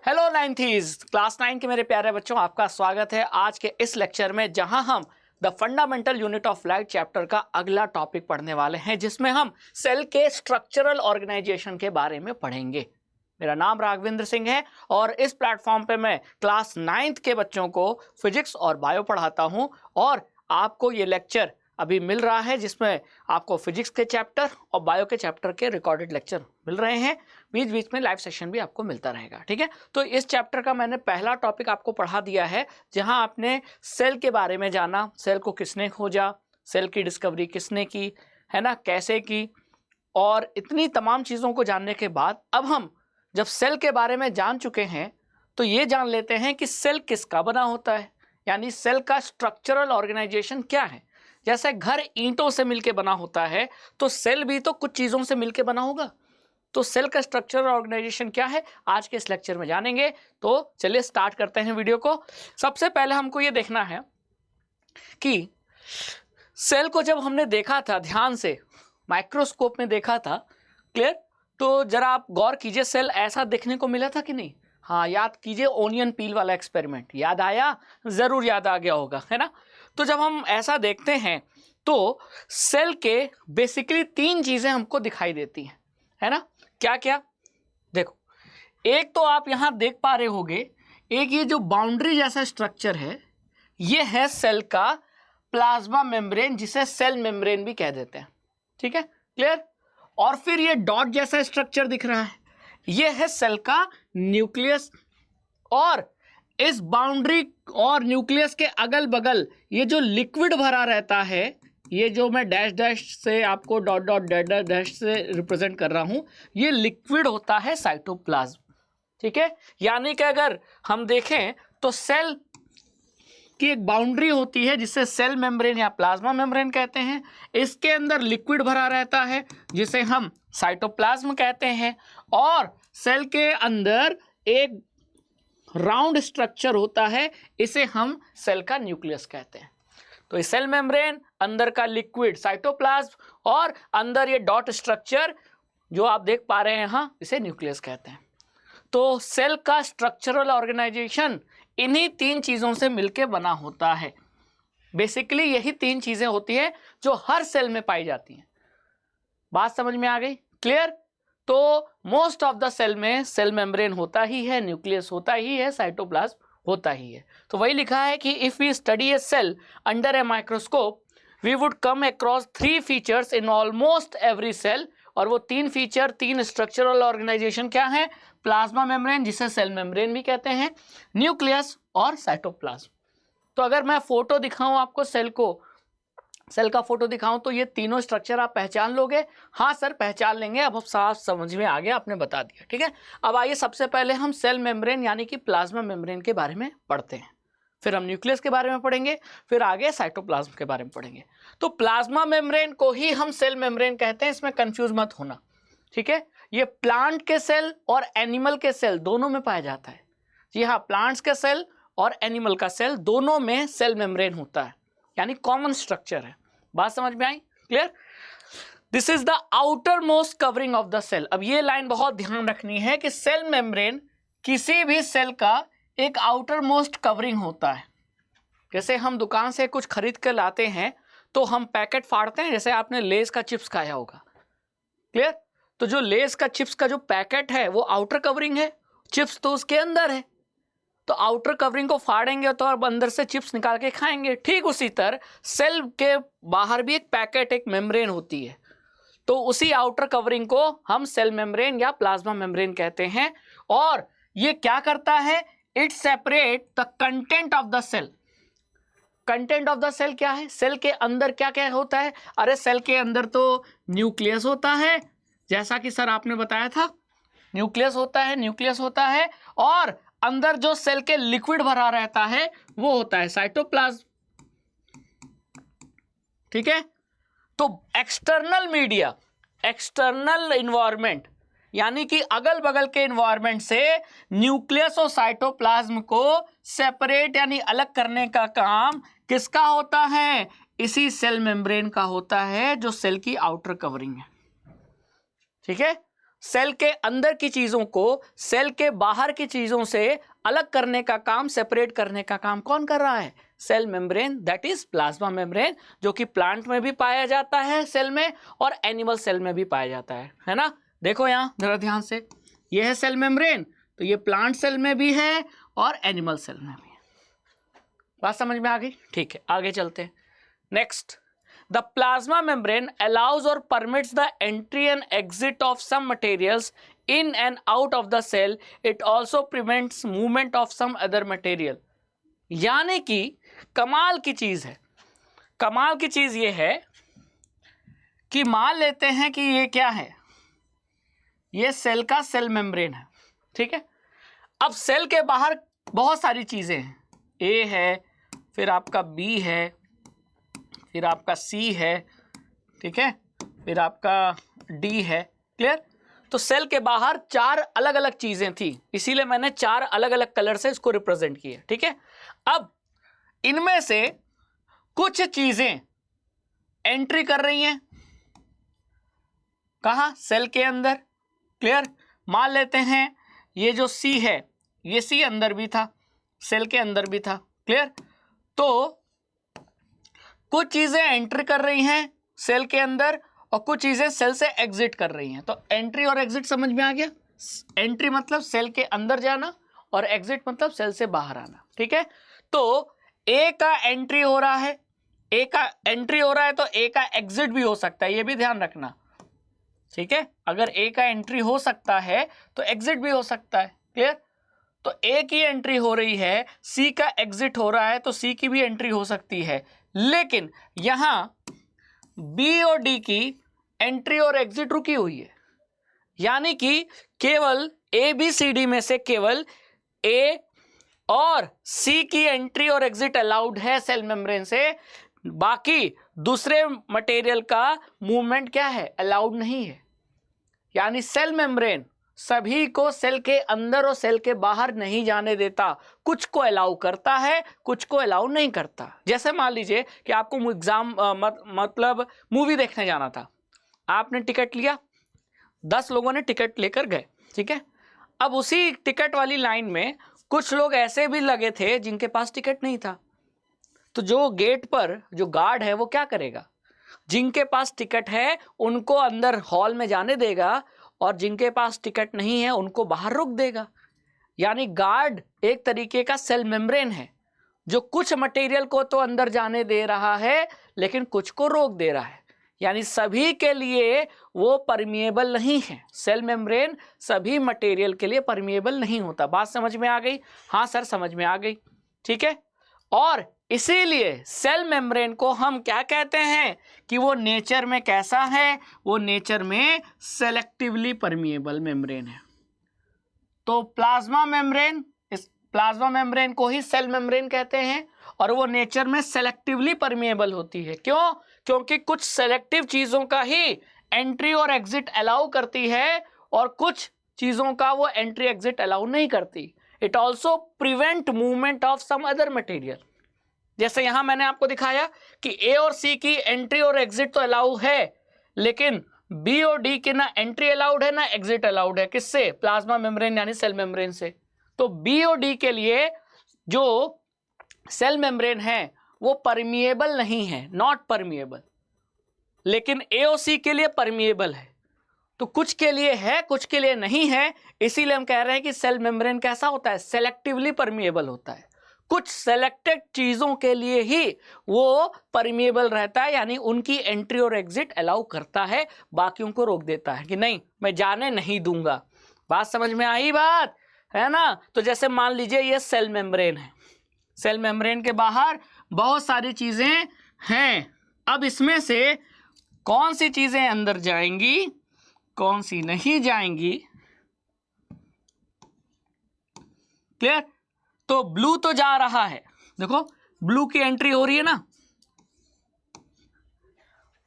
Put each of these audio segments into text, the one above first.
Hello नाइन्थीज class 9 के मेरे प्यारे बच्चों, आपका स्वागत है आज के इस लेक्चर में, जहां हम the fundamental unit of light chapter का अगला टॉपिक पढ़ने वाले हैं, जिसमें हम सेल के स्ट्रक्चरल ऑर्गेनाइजेशन के बारे में पढ़ेंगे। मेरा नाम राघवेंद्र सिंह है और इस प्लेटफॉर्म पे मैं क्लास 9 के बच्चों को फिजिक्स और बायो पढ़ाता हूं। और आपको ये लेक्चर अभी मिल रहा है जिसमें आपको फिजिक्स के चैप्टर और बायो के चैप्टर के रिकॉर्डेड लेक्चर मिल रहे हैं। बीच बीच में लाइव सेशन भी आपको मिलता रहेगा, ठीक है। तो इस चैप्टर का मैंने पहला टॉपिक आपको पढ़ा दिया है, जहां आपने सेल के बारे में जाना, सेल को किसने खोजा, सेल की डिस्कवरी किसने की, है ना, कैसे की, और इतनी तमाम चीज़ों को जानने के बाद अब हम जब सेल के बारे में जान चुके हैं तो ये जान लेते हैं कि सेल किसका बना होता है, यानी सेल का स्ट्रक्चरल ऑर्गेनाइजेशन क्या है। जैसे घर ईंटों से मिलके बना होता है तो सेल भी तो कुछ चीज़ों से मिलके बना होगा। तो सेल का स्ट्रक्चरल ऑर्गेनाइजेशन क्या है आज के इस लेक्चर में जानेंगे। तो चलिए स्टार्ट करते हैं वीडियो को। सबसे पहले हमको ये देखना है कि सेल को जब हमने देखा था ध्यान से, माइक्रोस्कोप में देखा था, क्लियर, तो जरा आप गौर कीजिए, सेल ऐसा देखने को मिला था कि नहीं। हाँ, याद कीजिए ओनियन पील वाला एक्सपेरिमेंट, याद आया? ज़रूर याद आ गया होगा, है ना। तो जब हम ऐसा देखते हैं तो सेल के बेसिकली 3 चीज़ें हमको दिखाई देती हैं, है ना। क्या क्या? देखो, एक तो आप यहाँ देख पा रहे होगे, एक ये जो बाउंड्री जैसा स्ट्रक्चर है, ये है सेल का प्लाज्मा मेम्ब्रेन, जिसे सेल मेम्ब्रेन भी कह देते हैं, ठीक है, क्लियर। और फिर ये डॉट जैसा स्ट्रक्चर दिख रहा है, ये है सेल का न्यूक्लियस। और इस बाउंड्री और न्यूक्लियस के अगल बगल ये जो लिक्विड भरा रहता है, ये जो मैं डैश डैश से आपको डॉट डॉट डैश डैश से रिप्रेजेंट कर रहा हूं, ये लिक्विड होता है साइटोप्लाज्म, ठीक है। यानी कि अगर हम देखें तो सेल की एक बाउंड्री होती है जिसे सेल मेम्ब्रेन या प्लाज्मा मेम्ब्रेन कहते हैं। इसके अंदर लिक्विड भरा रहता है जिसे हम साइटोप्लाज्म कहते हैं। और सेल के अंदर एक राउंड स्ट्रक्चर होता है, इसे हम सेल का न्यूक्लियस कहते हैं। तो ये सेल मेम्ब्रेन, अंदर का लिक्विड साइटोप्लाज्म, और अंदर ये डॉट स्ट्रक्चर जो आप देख पा रहे हैं यहाँ, इसे न्यूक्लियस कहते हैं। तो सेल का स्ट्रक्चरल ऑर्गेनाइजेशन इन्हीं 3 चीज़ों से मिलके बना होता है। बेसिकली यही 3 चीज़ें होती हैं जो हर सेल में पाई जाती हैं। बात समझ में आ गई? क्लियर। तो मोस्ट ऑफ द सेल में सेल मेम्ब्रेन होता ही है, न्यूक्लियस होता ही है, साइटोप्लाज्म होता ही है। तो वही लिखा है कि if we study a cell under a microscope we would come across 3 features in almost every cell. और वो 3 फीचर, 3 स्ट्रक्चरल ऑर्गेनाइजेशन क्या है? प्लाज्मा मेम्ब्रेन, जिसे सेल मेम्ब्रेन भी कहते हैं, न्यूक्लियस और साइटोप्लाज्म। तो अगर मैं फोटो दिखाऊं आपको, सेल का फोटो दिखाऊं, तो ये तीनों स्ट्रक्चर आप पहचान लोगे? हाँ सर, पहचान लेंगे। अब साफ समझ में आ गया, आपने बता दिया, ठीक है। अब आइए सबसे पहले हम सेल मेम्ब्रेन यानी कि प्लाज्मा मेम्ब्रेन के बारे में पढ़ते हैं, फिर हम न्यूक्लियस के बारे में पढ़ेंगे, फिर आगे साइटोप्लाज्म के बारे में पढ़ेंगे। तो प्लाज्मा मेम्ब्रेन को ही हम सेल मेम्ब्रेन कहते हैं, इसमें कंफ्यूज मत होना, ठीक है। ये प्लांट के सेल और एनिमल के सेल दोनों में पाया जाता है। जी हाँ, प्लांट्स के सेल और एनिमल का सेल दोनों में सेल मेम्ब्रेन होता है, यानी कॉमन स्ट्रक्चर है। बात समझ में आई? Clear. This is the outermost covering of the cell. अब ये लाइन बहुत ध्यान रखनी है कि सेल मेम्ब्रेन किसी भी सेल का एक आउटर मोस्ट कवरिंग होता है। जैसे हम दुकान से कुछ खरीद कर लाते हैं तो हम पैकेट फाड़ते हैं, जैसे आपने लेस का चिप्स खाया होगा, क्लियर। तो जो लेस का चिप्स का जो पैकेट है वो आउटर कवरिंग है, चिप्स तो उसके अंदर है। तो आउटर कवरिंग को फाड़ेंगे तो अब अंदर से चिप्स निकाल के खाएंगे। ठीक उसी तरह सेल के बाहर भी एक पैकेट, एक मेम्ब्रेन होती है। तो उसी आउटर कवरिंग को हम सेल मेम्ब्रेन या प्लाज्मा मेम्ब्रेन कहते हैं। और ये क्या करता है? It separate the content of the cell. Content of the cell क्या है? सेल के अंदर क्या क्या होता है? अरे सेल के अंदर तो न्यूक्लियस होता है, जैसा कि सर आपने बताया था, न्यूक्लियस होता है। और अंदर जो सेल के लिक्विड भरा रहता है वो होता है साइटोप्लाज्म, ठीक है। तो एक्सटर्नल मीडिया, एक्सटर्नल इन्वायरमेंट, यानी कि अगल बगल के इन्वायरमेंट से न्यूक्लियस और साइटोप्लाज्म को सेपरेट यानी अलग करने का काम किसका होता है? इसी सेल मेम्ब्रेन का होता है, जो सेल की आउटर कवरिंग है, ठीक है। सेल के अंदर की चीजों को सेल के बाहर की चीजों से अलग करने का काम, सेपरेट करने का काम कौन कर रहा है? Cell membrane, that is plasma membrane, जो कि प्लांट में भी पाया जाता है सेल में, और एनिमल सेल में भी पाया जाता है ना। देखो यहाँ जरा ध्यान से, ये है सेल मेम्ब्रेन, तो ये प्लांट सेल में भी है और एनिमल सेल में भी है। बात समझ में आ गई? ठीक है, आगे चलते हैं। Next, the plasma membrane allows और permits the entry and exit of some materials in and out of the cell. It also prevents movement of some other material. यानी कि कमाल की चीज है, कमाल की चीज ये है कि मान लेते हैं कि ये क्या है, ये सेल का सेल मेम्ब्रेन है, ठीक है। अब सेल के बाहर बहुत सारी चीजें हैं, ए है, फिर आपका बी है, फिर आपका सी है, ठीक है, फिर आपका डी है। क्लियर? तो सेल के बाहर 4 अलग अलग चीजें थी, इसीलिए मैंने 4 अलग अलग कलर से इसको रिप्रेजेंट किया, ठीक है। अब इनमें से कुछ चीजें एंट्री कर रही हैं, कहां? सेल के अंदर। क्लियर? मान लेते हैं ये जो सी है, ये सी अंदर भी था, सेल के अंदर भी था। क्लियर? तो कुछ चीजें एंट्री कर रही हैं सेल के अंदर और कुछ चीजें सेल से एग्जिट कर रही हैं। तो एंट्री और एग्जिट समझ में आ गया? एंट्री मतलब सेल के अंदर जाना और एग्जिट मतलब सेल से बाहर आना, ठीक है। तो ए का एंट्री हो रहा है, ए का एंट्री हो रहा है तो ए का एग्जिट भी हो सकता है, ये भी ध्यान रखना, ठीक है। अगर ए का एंट्री हो सकता है तो एग्जिट भी हो सकता है। क्लियर? तो ए की एंट्री हो रही है, सी का एग्जिट हो रहा है, तो सी की भी एंट्री हो सकती है। लेकिन यहां बी और डी की एंट्री और एग्जिट रुकी हुई है, यानी कि केवल ए बी सी डी में से केवल ए और सी की एंट्री और एग्जिट अलाउड है सेल मेम्ब्रेन से, बाकी दूसरे मटेरियल का मूवमेंट क्या है? अलाउड नहीं है। यानी सेल मेम्ब्रेन सभी को सेल के अंदर और सेल के बाहर नहीं जाने देता, कुछ को अलाउ करता है, कुछ को अलाउ नहीं करता। जैसे मान लीजिए कि आपको एग्जाम मतलब मूवी देखने जाना था, आपने टिकट लिया, 10 लोगों ने टिकट लेकर गए, ठीक है। अब उसी टिकट वाली लाइन में कुछ लोग ऐसे भी लगे थे जिनके पास टिकट नहीं था, तो जो गेट पर जो गार्ड है वो क्या करेगा? जिनके पास टिकट है उनको अंदर हॉल में जाने देगा और जिनके पास टिकट नहीं है उनको बाहर रोक देगा। यानी गार्ड एक तरीके का सेल मेम्ब्रेन है जो कुछ मटेरियल को तो अंदर जाने दे रहा है लेकिन कुछ को रोक दे रहा है। यानी सभी के लिए वो परमिएबल नहीं है, सेल मेम्ब्रेन सभी मटेरियल के लिए परमिएबल नहीं होता। बात समझ में आ गई? हाँ सर समझ में आ गई, ठीक है। और इसीलिए सेल मेम्ब्रेन को हम क्या कहते हैं कि वो नेचर में कैसा है? वो नेचर में सेलेक्टिवली परमिएबल मेम्ब्रेन है। तो प्लाज्मा मेम्ब्रेन, इस प्लाज्मा मेम्ब्रेन को ही सेल मेम्ब्रेन कहते हैं और वो नेचर में सेलेक्टिवली परमिएबल होती है। क्यों? क्योंकि कुछ सेलेक्टिव चीजों का ही एंट्री और एग्जिट अलाउ करती है और कुछ चीजों का वो एंट्री एग्जिट अलाउ नहीं करती। It also prevent movement of some other material. जैसे यहां मैंने आपको दिखाया कि ए और सी की एंट्री और एग्जिट तो अलाउ है, लेकिन बी और डी की ना एंट्री अलाउड है ना एग्जिट अलाउड है। किससे? प्लाज्मा मेम्ब्रेन यानी सेल मेम्ब्रेन से। तो बी और डी के लिए जो सेल मेम्ब्रेन है वो परमिएबल नहीं है, नॉट परमिएबल, लेकिन ए और सी के लिए परमिएबल है। तो कुछ के लिए है, कुछ के लिए नहीं है, इसीलिए हम कह रहे हैं कि सेल मेम्ब्रेन कैसा होता है? सेलेक्टिवली परमिएबल होता है। कुछ सेलेक्टेड चीजों के लिए ही वो परमिएबल रहता है, यानी उनकी एंट्री और एग्जिट अलाउ करता है, बाकियों को रोक देता है कि नहीं मैं जाने नहीं दूंगा। बात समझ में आई बात है ना? तो जैसे मान लीजिए ये सेल मेम्ब्रेन है, सेल मेम्ब्रेन के बाहर बहुत सारी चीजें हैं। अब इसमें से कौन सी चीजें अंदर जाएंगी, कौन सी नहीं जाएंगी? क्लियर? तो ब्लू तो जा रहा है, देखो ब्लू की एंट्री हो रही है ना,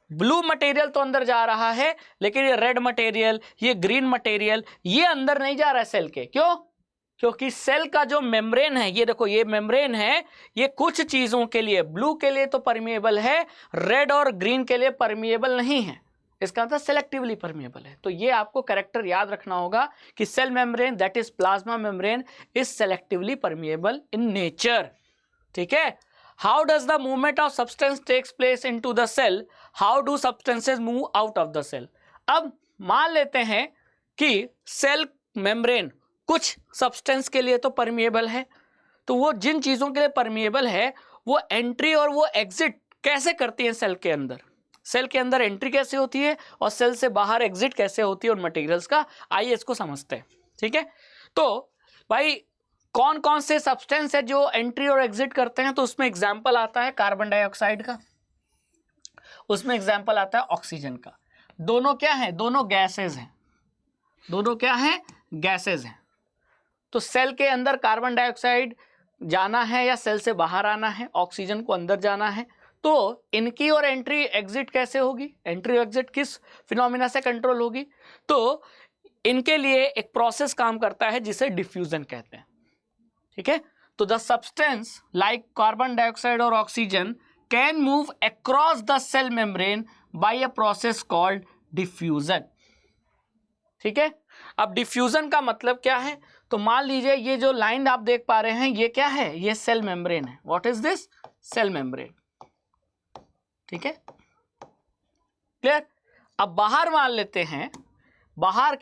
ब्लू मटेरियल तो अंदर जा रहा है, लेकिन ये रेड मटेरियल, ये ग्रीन मटेरियल, ये अंदर नहीं जा रहा है सेल के। क्यों? क्योंकि सेल का जो मेम्ब्रेन है, ये देखो ये मेम्ब्रेन है, ये कुछ चीजों के लिए, ब्लू के लिए तो परमिएबल है, रेड और ग्रीन के लिए परमिएबल नहीं है। इसका मतलब सेलेक्टिवली परमिएबल है। तो ये आपको कैरेक्टर याद रखना होगा कि cell membrane that is plasma membrane is selectively permeable in nature. ठीक है। How does the movement of substance takes place into the cell, how do substances move out of the cell. अब मान लेते हैं कि सेल मेम्ब्रेन कुछ substance के लिए तो परमिएबल है, तो वो जिन चीजों के लिए परमिएबल है वो एंट्री और वो एग्जिट कैसे करती है सेल के अंदर, सेल के अंदर एंट्री कैसे होती है और सेल से बाहर एग्जिट कैसे होती है उन मटेरियल्स का, आइए इसको समझते हैं। ठीक है। तो भाई कौन कौन से सब्सटेंस है जो एंट्री और एग्जिट करते हैं, तो उसमें एग्जाम्पल आता है कार्बन डाइऑक्साइड का, उसमें एग्जाम्पल आता है ऑक्सीजन का। दोनों क्या है, दोनों गैसेज हैं, दोनों क्या है, गैसेज हैं। तो सेल के अंदर कार्बन डाइऑक्साइड जाना है या सेल से बाहर आना है, ऑक्सीजन को अंदर जाना है, तो इनकी और एंट्री एग्जिट कैसे होगी, एंट्री एग्जिट किस फिनोमिना से कंट्रोल होगी, तो इनके लिए एक प्रोसेस काम करता है जिसे डिफ्यूजन कहते हैं। ठीक है। तो the substance like carbon dioxide और oxygen can move across the cell membrane by a process called diffusion. ठीक है। अब डिफ्यूजन का मतलब क्या है, तो मान लीजिए ये जो लाइन आप देख पा रहे हैं ये क्या है, ये सेल मेम्ब्रेन है। What is this, cell membrane. ठीक है, क्लियर। अब बाहर मान लेते हैं, बाहर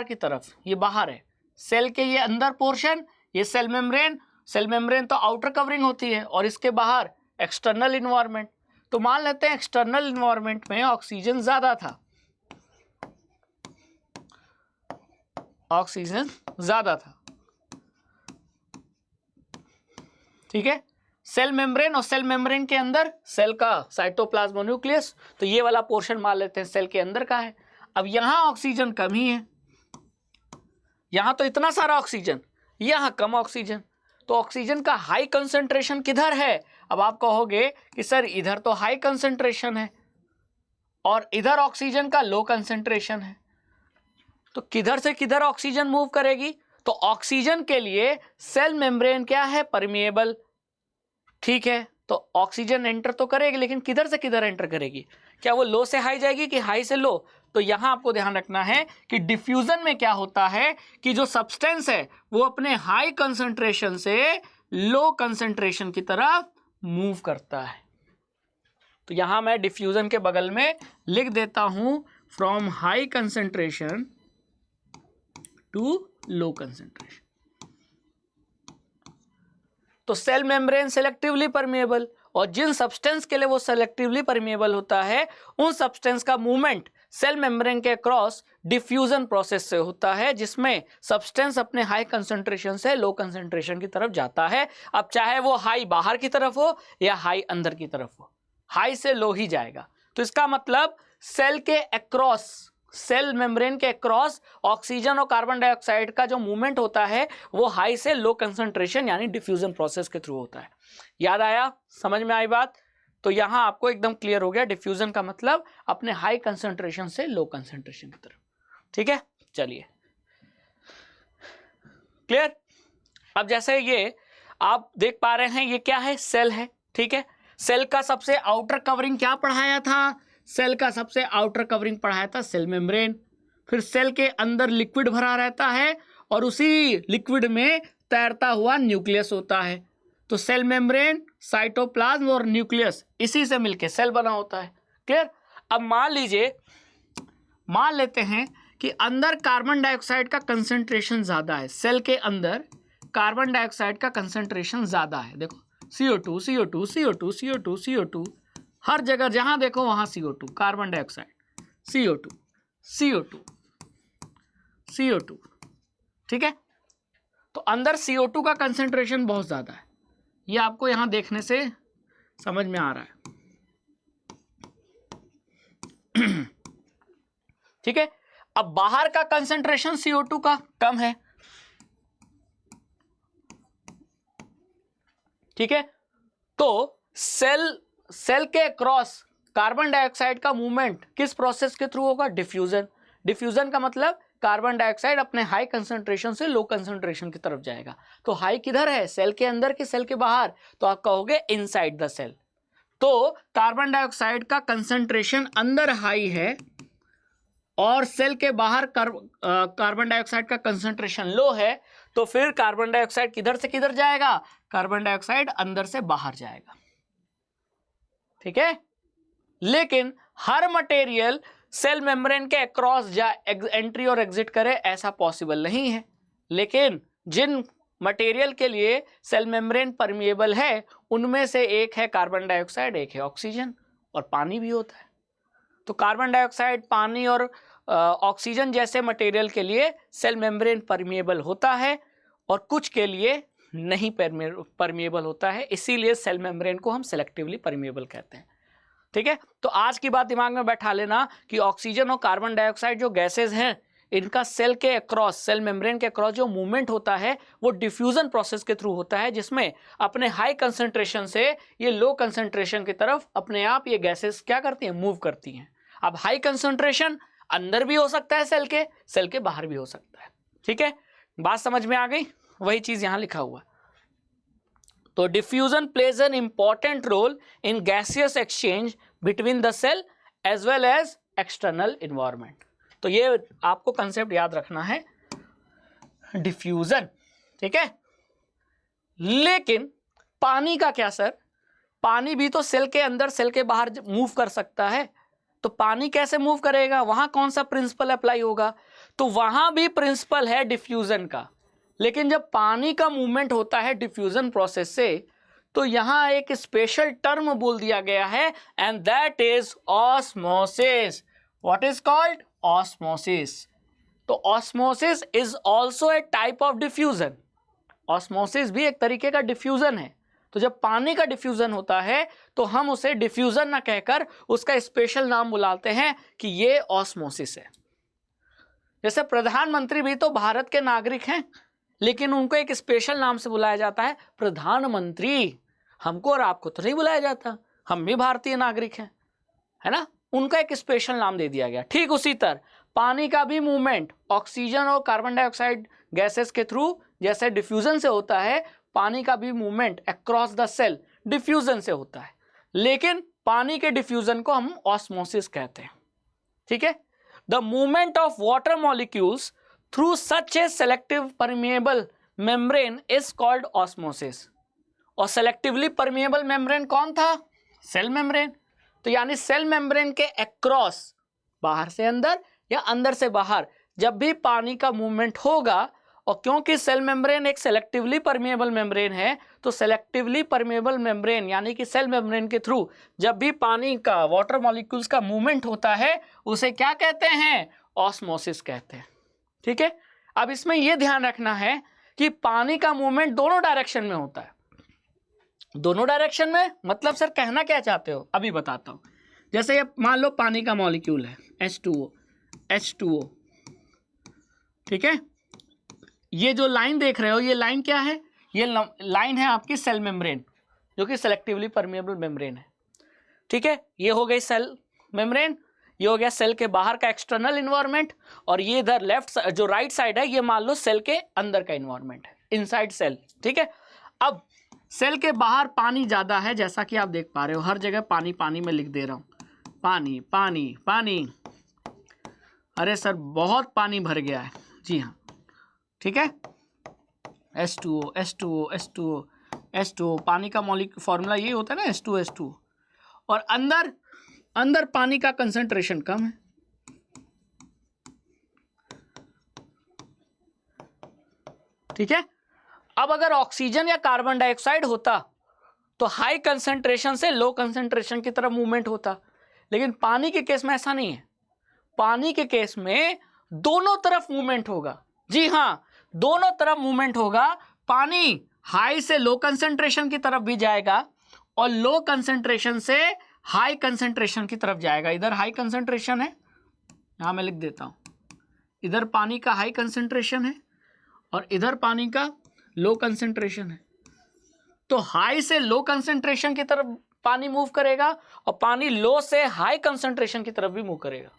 की तरफ ये बाहर है, सेल के ये अंदर पोर्शन ये सेल मेम्ब्रेन, सेल मेम्ब्रेन तो आउटर कवरिंग होती है और इसके बाहर एक्सटर्नल इन्वायरमेंट। तो मान लेते हैं एक्सटर्नल इन्वायरमेंट में ऑक्सीजन ज्यादा था, ऑक्सीजन ज्यादा था। ठीक है। सेल मेम्ब्रेन और सेल मेम्ब्रेन के अंदर सेल का साइटोप्लाज्म और न्यूक्लियस, तो ये वाला पोर्शन मान लेते हैं सेल के अंदर का है। अब यहां ऑक्सीजन कम ही है, यहां तो इतना सारा ऑक्सीजन, यहां कम ऑक्सीजन, तो ऑक्सीजन का हाई कंसंट्रेशन किधर है। अब आप कहोगे कि सर इधर तो हाई कंसंट्रेशन है और इधर ऑक्सीजन का लो कंसंट्रेशन है, तो किधर से किधर ऑक्सीजन मूव करेगी, तो ऑक्सीजन के लिए सेल मेम्ब्रेन क्या है, परमिएबल। ठीक है, तो ऑक्सीजन एंटर तो करेगी, लेकिन किधर से किधर एंटर करेगी, क्या वो लो से हाई जाएगी कि हाई से लो। तो यहां आपको ध्यान रखना है कि डिफ्यूजन में क्या होता है कि जो सब्सटेंस है वो अपने हाई कंसंट्रेशन से लो कंसंट्रेशन की तरफ मूव करता है। तो यहां मैं डिफ्यूजन के बगल में लिख देता हूं from high concentration to low concentration. तो सेल मेम्ब्रेन सेलेक्टिवली परमिएबल, और जिन सब्सटेंस के लिए वो सेलेक्टिवली परमिएबल होता है उन सब्सटेंस का मूवमेंट सेल मेम्ब्रेन के क्रॉस डिफ्यूजन प्रोसेस से होता है, जिसमें सब्सटेंस अपने हाई कंसंट्रेशन से लो कंसंट्रेशन की तरफ जाता है। अब चाहे वो हाई बाहर की तरफ हो या हाई अंदर की तरफ हो, हाई से लो ही जाएगा। तो इसका मतलब सेल के अक्रॉस, सेल मेम्ब्रेन के अक्रॉस ऑक्सीजन और कार्बन डाइऑक्साइड का जो मूवमेंट होता है वो हाई से लो कंसंट्रेशन यानी डिफ्यूजन प्रोसेस के थ्रू होता है। याद आया, समझ में आई बात। तो यहां आपको एकदम क्लियर हो गया, डिफ्यूजन का मतलब अपने हाई कंसंट्रेशन से लो कंसंट्रेशन की तरफ। ठीक है, चलिए क्लियर। अब जैसे ये आप देख पा रहे हैं ये क्या है, सेल है। ठीक है, सेल का सबसे आउटर कवरिंग क्या पढ़ाया था, सेल का सबसे आउटर कवरिंग पढ़ाया था सेल मेम्ब्रेन। फिर सेल के अंदर लिक्विड भरा रहता है और उसी लिक्विड में तैरता हुआ न्यूक्लियस होता है। तो सेल मेम्ब्रेन, साइटोप्लाज्म और न्यूक्लियस इसी से मिलके सेल बना होता है। क्लियर। अब मान लेते हैं कि अंदर कार्बन डाइऑक्साइड का कंसंट्रेशन ज्यादा है, सेल के अंदर कार्बन डाइऑक्साइड का कंसंट्रेशन ज्यादा है। देखो CO2 CO2 CO2 CO2 CO2, हर जगह जहां देखो वहां CO2, carbon dioxide, CO2 CO2 CO2। ठीक है, तो अंदर CO2 का कंसंट्रेशन बहुत ज्यादा है, ये आपको यहां देखने से समझ में आ रहा है। ठीक है, अब बाहर का कंसंट्रेशन CO2 का कम है। ठीक है, तो सेल के क्रॉस कार्बन डाइऑक्साइड का मूवमेंट किस प्रोसेस के थ्रू होगा, डिफ्यूजन। डिफ्यूजन का मतलब कार्बन डाइऑक्साइड अपने हाई कंसंट्रेशन से लो कंसंट्रेशन की तरफ जाएगा। तो हाई किधर है, सेल के अंदर कि सेल के बाहर, तो आप कहोगे इनसाइड द सेल। तो कार्बन डाइऑक्साइड का कंसंट्रेशन अंदर हाई है और सेल के बाहर कार्बन डाइऑक्साइड का कंसंट्रेशन लो है, तो फिर कार्बन डाइऑक्साइड किधर से किधर जाएगा, कार्बन डाइऑक्साइड अंदर से बाहर जाएगा। ठीक है, लेकिन हर मटेरियल सेल मेम्ब्रेन के अक्रॉस एंट्री और एग्जिट करे ऐसा पॉसिबल नहीं है। लेकिन जिन मटेरियल के लिए सेल मेम्ब्रेन परमिएबल है उनमें से एक है कार्बन डाइऑक्साइड, एक है ऑक्सीजन, और पानी भी होता है। तो कार्बन डाइऑक्साइड, पानी और ऑक्सीजन जैसे मटेरियल के लिए सेल मेम्ब्रेन परमिएबल होता है और कुछ के लिए नहीं परमिएबल होता है, इसीलिए सेल मेम्ब्रेन को हम सेलेक्टिवली परमिएबल कहते हैं। ठीक है, तो आज की बात दिमाग में बैठा लेना कि ऑक्सीजन और कार्बन डाइऑक्साइड जो गैसेज हैं, इनका सेल के अक्रॉस, सेल मेम्ब्रेन के अक्रॉस जो मूवमेंट होता है वो डिफ्यूजन प्रोसेस के थ्रू होता है, जिसमें अपने हाई कंसंट्रेशन से ये लो कंसंट्रेशन की तरफ अपने आप ये गैसेस क्या करती हैं, मूव करती हैं। अब हाई कंसंट्रेशन अंदर भी हो सकता है सेल के बाहर भी हो सकता है। ठीक है, बात समझ में आ गई, वही चीज यहां लिखा हुआ। तो diffusion plays an important role in gaseous exchange between the cell as well as external environment. तो ये आपको कंसेप्ट याद रखना है, डिफ्यूजन। ठीक है, लेकिन पानी का क्या सर, पानी भी तो सेल के अंदर सेल के बाहर मूव कर सकता है, तो पानी कैसे मूव करेगा, वहां कौन सा प्रिंसिपल अप्लाई होगा, तो वहां भी प्रिंसिपल है डिफ्यूजन का। लेकिन जब पानी का मूवमेंट होता है डिफ्यूजन प्रोसेस से, तो यहां एक स्पेशल टर्म बोल दिया गया है, and that is osmosis. What is called, osmosis. तो osmosis is also a type of diffusion. Osmosis भी एक तरीके का डिफ्यूजन है। तो जब पानी का डिफ्यूजन होता है तो हम उसे डिफ्यूजन ना कहकर उसका स्पेशल नाम बुलाते हैं कि ये ऑस्मोसिस है। जैसे प्रधानमंत्री भी तो भारत के नागरिक हैं, लेकिन उनको एक स्पेशल नाम से बुलाया जाता है प्रधानमंत्री। हमको और आपको तो नहीं बुलाया जाता, हम भी भारतीय नागरिक हैं, है ना, उनका एक स्पेशल नाम दे दिया गया। ठीक उसी तरह पानी का भी मूवमेंट ऑक्सीजन और कार्बन डाइऑक्साइड गैसेस के थ्रू जैसे डिफ्यूजन से होता है, पानी का भी movement across the cell diffusion से होता है, लेकिन पानी के डिफ्यूजन को हम ऑस्मोसिस कहते हैं। ठीक है, the movement of water molecules through such A selective permeable membrane is called osmosis. और सेलेक्टिवली परमिएबल मेम्ब्रेन कौन था, सेल मेम्ब्रेन। तो यानी सेल मेम्ब्रेन के अक्रॉस, बाहर से अंदर या अंदर से बाहर, जब भी पानी का मूवमेंट होगा, और क्योंकि सेल मेम्ब्रेन एक सेलेक्टिवली परमिएबल मेम्ब्रेन है, तो सेलेक्टिवली परमिएबल मेम्ब्रेन यानी कि सेल मेम्ब्रेन के थ्रू जब भी पानी का, वाटर मॉलिक्यूल्स का मूवमेंट होता है, उसे क्या कहते हैं, ऑस्मोसिस कहते हैं। ठीक है, अब इसमें यह ध्यान रखना है कि पानी का मूवमेंट दोनों डायरेक्शन में होता है। दोनों डायरेक्शन में मतलब सर कहना क्या चाहते हो, अभी बताता हूं। जैसे ये मान लो पानी का मॉलिक्यूल है H2O, ठीक है, ये जो लाइन देख रहे हो, ये लाइन क्या है, ये लाइन है आपकी सेल मेम्ब्रेन, जो कि सेलेक्टिवली परमिएबल मेम्ब्रेन है। ठीक है, ये हो गई सेल मेम्ब्रेन, ये हो गया सेल के बाहर का एक्सटर्नल इन्वायरमेंट, और ये इधर लेफ्ट जो राइट साइड है, ये मान लो सेल के अंदर का इन्वायरमेंट है, इनसाइड सेल। ठीक है, अब सेल के बाहर पानी ज्यादा है, जैसा कि आप देख पा रहे हो, हर जगह पानी पानी में लिख दे रहा हूं, पानी पानी पानी। अरे सर बहुत पानी भर गया है, जी हाँ। ठीक है, H2O, पानी का मॉलिक्यूल फॉर्मूला यही होता है ना, H2O। और अंदर पानी का कंसंट्रेशन कम है। ठीक है, अब अगर ऑक्सीजन या कार्बन डाइऑक्साइड होता तो हाई कंसंट्रेशन से लो कंसंट्रेशन की तरफ मूवमेंट होता, लेकिन पानी के केस में ऐसा नहीं है। पानी के केस में दोनों तरफ मूवमेंट होगा। जी हाँ, दोनों तरफ मूवमेंट होगा। पानी हाई से लो कंसंट्रेशन की तरफ भी जाएगा और लो कंसंट्रेशन से हाई कंसंट्रेशन की तरफ जाएगा। इधर हाई कंसंट्रेशन है, यहां मैं लिख देता हूं, इधर पानी का हाई कंसंट्रेशन है और इधर पानी का लो कंसंट्रेशन है। तो हाई से लो कंसंट्रेशन की तरफ पानी मूव करेगा और पानी लो से हाई कंसंट्रेशन की तरफ भी मूव करेगा,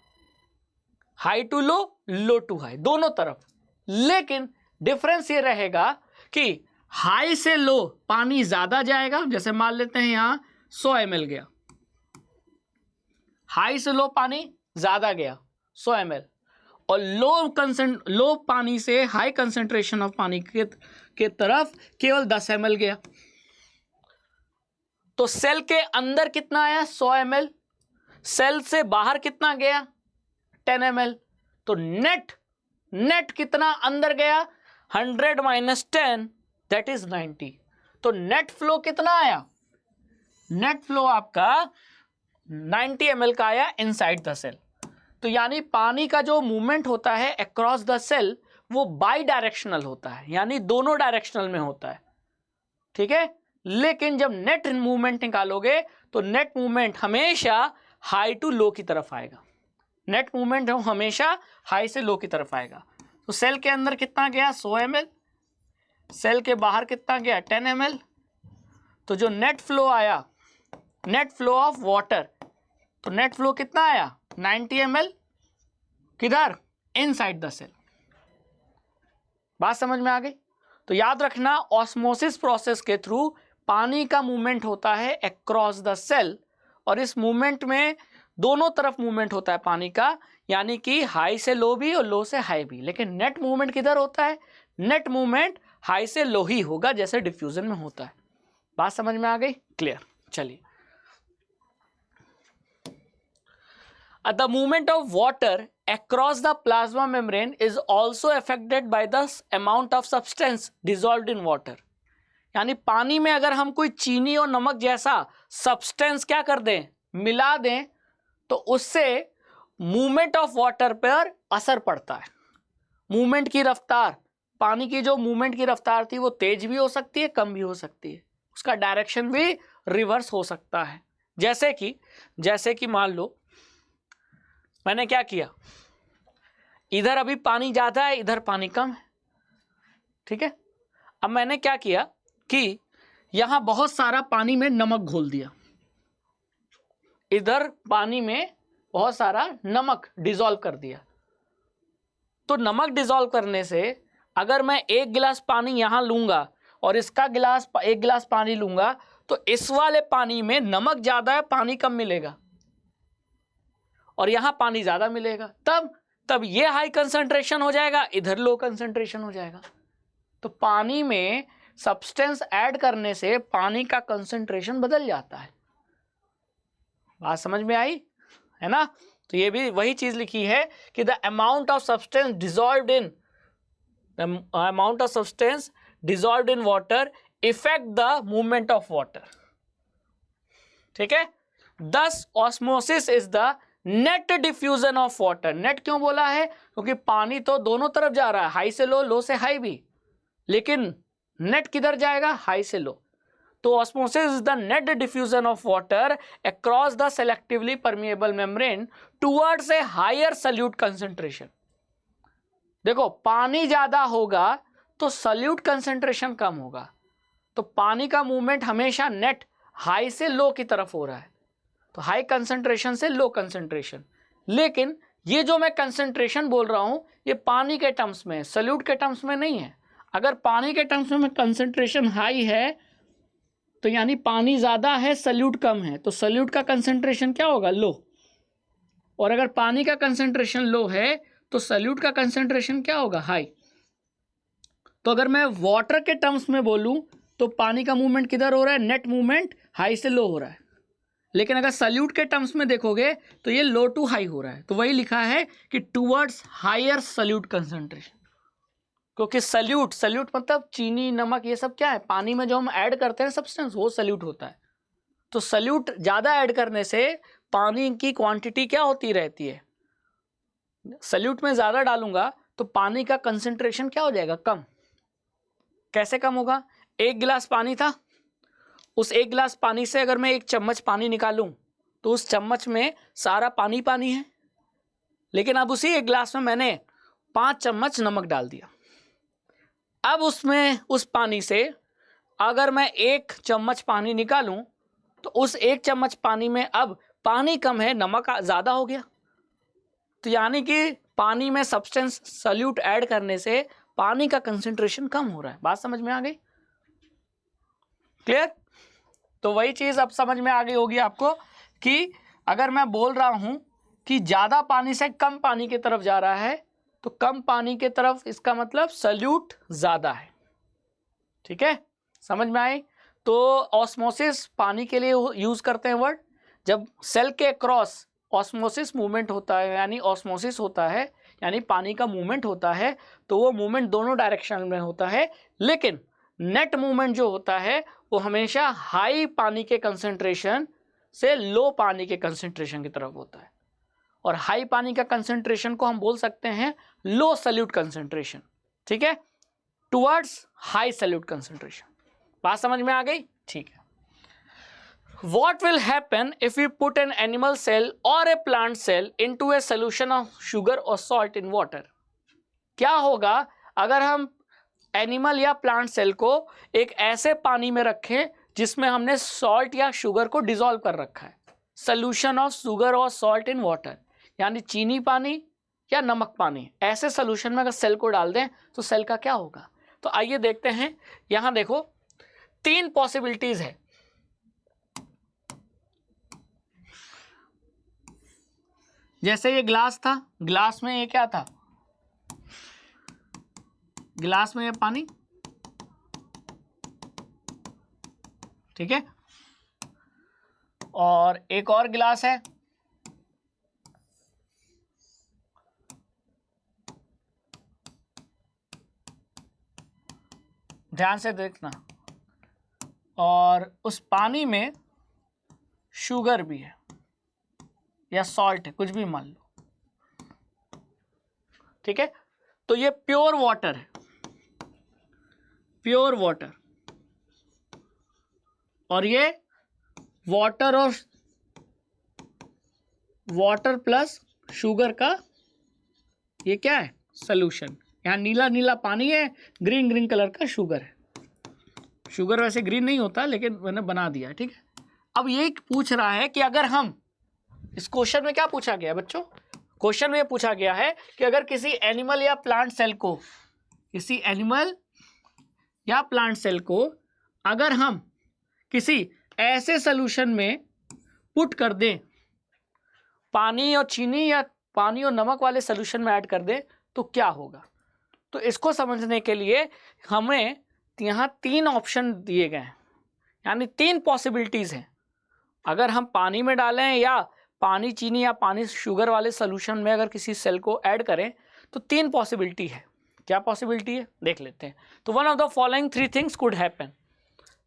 high to low, low to high, दोनों तरफ। लेकिन डिफरेंस ये रहेगा कि हाई से लो पानी ज्यादा जाएगा, जैसे मान लेते हैं यहां 100 ml गया, हाई से लो पानी ज्यादा गया 100 ml, और लो पानी से हाई कंसेंट्रेशन ऑफ पानी के तरफ केवल 10 ml गया। तो सेल के अंदर कितना आया 100 ml, सेल से बाहर कितना गया 10 ml। तो नेट कितना अंदर गया 100 माइनस 10 दैट इज 90। तो नेट फ्लो कितना आया, नेट फ्लो आपका 90 ml का आया इनसाइड द सेल। तो यानी पानी का जो मूवमेंट होता है अक्रॉस द सेल वो बाई डायरेक्शनल होता है, यानी दोनों डायरेक्शनल में होता है, ठीक है। लेकिन जब नेट मूवमेंट निकालोगे तो नेट मूवमेंट हमेशा हाई टू लो की तरफ आएगा, नेट मूवमेंट हमेशा हाई से लो की तरफ आएगा। तो सेल के अंदर कितना गया 100 ml, सेल के बाहर कितना गया 10 ml। तो जो नेट फ्लो आया, नेट फ्लो ऑफ वाटर, तो नेट फ्लो कितना आया 90 ml, किधर इनसाइड द सेल। बात समझ में आ गई। तो याद रखना ऑस्मोसिस प्रोसेस के थ्रू पानी का मूवमेंट होता है अक्रॉस द सेल, और इस मूवमेंट में दोनों तरफ मूवमेंट होता है पानी का, यानी कि हाई से लो भी और लो से हाई भी। लेकिन नेट मूवमेंट किधर होता है, नेट मूवमेंट हाई से लो ही होगा जैसे डिफ्यूजन में होता है। बात समझ में आ गई, क्लियर। चलिए, the movement of water across the plasma membrane is also affected by the amount of substance dissolved in water। यानी पानी में अगर हम कोई चीनी और नमक जैसा सब्सटेंस क्या कर दें, मिला दें, तो उससे मूवमेंट ऑफ वाटर पर असर पड़ता है। मूवमेंट की रफ्तार, पानी की जो मूवमेंट की रफ्तार थी वो तेज भी हो सकती है, कम भी हो सकती है, उसका डायरेक्शन भी रिवर्स हो सकता है। जैसे कि मान लो मैंने क्या किया, इधर अभी पानी ज़्यादा है, इधर पानी कम है, ठीक है। अब मैंने क्या किया कि यहाँ बहुत सारा पानी में नमक घोल दिया, इधर पानी में बहुत सारा नमक डिसॉल्व कर दिया। तो नमक डिसॉल्व करने से अगर मैं एक गिलास पानी यहाँ लूँगा और इसका एक गिलास पानी लूँगा, तो इस वाले पानी में नमक ज़्यादा है, पानी कम मिलेगा, और यहां पानी ज्यादा मिलेगा। तब ये हाई कंसंट्रेशन हो जाएगा, इधर लो कंसंट्रेशन हो जाएगा। तो पानी में सब्सटेंस ऐड करने से पानी का कंसंट्रेशन बदल जाता है। बात समझ में आई है ना। तो ये भी वही चीज लिखी है कि the amount of substance dissolved in water effect the movement of water, ठीक है। दस osmosis is the net diffusion of water. Net क्यों बोला है, क्योंकि पानी तो दोनों तरफ जा रहा है, हाई से लो, लो से हाई भी, लेकिन नेट किधर जाएगा, हाई से लो। तो osmosis is the net diffusion of water across the selectively permeable membrane towards a higher solute concentration. देखो, पानी ज्यादा होगा तो सल्यूट कंसेंट्रेशन कम होगा। तो पानी का मूवमेंट हमेशा नेट हाई से लो की तरफ हो रहा है, तो हाई कंसंट्रेशन से लो कंसंट्रेशन। लेकिन ये जो मैं कंसंट्रेशन बोल रहा हूं ये पानी के टर्म्स में है, सल्यूट के टर्म्स में नहीं है। अगर पानी के टर्म्स में कंसंट्रेशन हाई है तो यानी पानी ज़्यादा है, सल्यूट कम है, तो सल्यूट का कंसंट्रेशन क्या होगा, लो। और अगर पानी का कंसंट्रेशन लो है तो सल्यूट का कंसंट्रेशन क्या होगा, हाई। तो अगर मैं वाटर के टर्म्स में बोलूँ तो पानी का मूवमेंट किधर हो रहा है, नेट मूवमेंट हाई से लो हो रहा है। लेकिन अगर सल्यूट के टर्म्स में देखोगे तो ये लो टू हाई हो रहा है। तो वही लिखा है कि टुवर्ड्स हायर सल्यूट कंसंट्रेशन, क्योंकि सल्यूट मतलब चीनी, नमक, ये सब क्या है, पानी में जो हम ऐड करते हैं सब्सटेंस, वो सल्यूट होता है। तो सल्यूट ज़्यादा ऐड करने से पानी की क्वांटिटी क्या होती रहती है, सल्यूट में ज़्यादा डालूंगा तो पानी का कंसंट्रेशन क्या हो जाएगा, कम। कैसे कम होगा, एक गिलास पानी था, उस एक गिलास पानी से अगर मैं एक चम्मच पानी निकालूं तो उस चम्मच में सारा पानी पानी है। लेकिन अब उसी एक गिलास में मैंने 5 चम्मच नमक डाल दिया। अब उस पानी से अगर मैं 1 चम्मच पानी निकालूं तो उस 1 चम्मच पानी में अब पानी कम है, नमक ज़्यादा हो गया। तो यानी कि पानी में सब्सटेंस सल्यूट ऐड करने से पानी का कंसंट्रेशन कम हो रहा है। बात समझ में आ गई, क्लियर। तो वही चीज़ अब समझ में आ गई होगी आपको कि अगर मैं बोल रहा हूं कि ज़्यादा पानी से कम पानी की तरफ जा रहा है तो कम पानी के तरफ, इसका मतलब सल्यूट ज्यादा है। ठीक है, समझ में आई? तो ऑस्मोसिस पानी के लिए यूज करते हैं वर्ड। जब सेल के क्रॉस ऑस्मोसिस मूवमेंट होता है, यानी ऑस्मोसिस होता है, यानी पानी का मूवमेंट होता है, तो वो मूवमेंट दोनों डायरेक्शन में होता है, लेकिन नेट मूवमेंट जो होता है वो हमेशा हाई पानी के कंसंट्रेशन से लो पानी के कंसंट्रेशन की तरफ होता है। और हाई पानी का कंसंट्रेशन को हम बोल सकते हैं लो सल्यूट कंसंट्रेशन। ठीक है, टुवर्ड्स हाई सल्यूट कंसंट्रेशन। बात समझ में आ गई? ठीक है। What will happen if we put an animal cell or a plant cell into a solution of sugar or salt in water? क्या होगा अगर हम एनिमल या प्लांट सेल को एक ऐसे पानी में रखें जिसमें हमने सॉल्ट या शुगर को डिसॉल्व कर रखा है। सोल्यूशन ऑफ शुगर और सॉल्ट इन वाटर, यानी चीनी पानी या नमक पानी, ऐसे सोल्यूशन में अगर सेल को डाल दें तो सेल का क्या होगा? तो आइए देखते हैं। यहां देखो 3 पॉसिबिलिटीज है। जैसे ये ग्लास था, ग्लास में ये क्या था? ग्लास में ये पानी, ठीक है, और एक और गिलास है, ध्यान से देखना, और उस पानी में शुगर भी है या सॉल्ट है, कुछ भी मान लो। ठीक है, तो ये प्योर वाटर है, प्योर वाटर, और ये वाटर और वाटर प्लस शुगर का ये क्या है? सॉल्यूशन। यहाँ नीला नीला पानी है, ग्रीन ग्रीन कलर का शुगर है। शुगर वैसे ग्रीन नहीं होता, लेकिन मैंने बना दिया। ठीक है, अब ये पूछ रहा है कि अगर हम, इस क्वेश्चन में क्या पूछा गया बच्चों? क्वेश्चन में पूछा गया है कि अगर किसी एनिमल या प्लांट सेल को, किसी एनिमल या प्लांट सेल को अगर हम किसी ऐसे सॉल्यूशन में पुट कर दें, पानी और चीनी या पानी और नमक वाले सॉल्यूशन में ऐड कर दें, तो क्या होगा? तो इसको समझने के लिए हमें यहाँ 3 ऑप्शन दिए गए हैं, यानी 3 पॉसिबिलिटीज हैं। अगर हम पानी में डालें या पानी चीनी या पानी शुगर वाले सॉल्यूशन में अगर किसी सेल को ऐड करें तो 3 पॉसिबिलिटी है। क्या पॉसिबिलिटी है देख लेते हैं। तो one of the following 3 things could happen.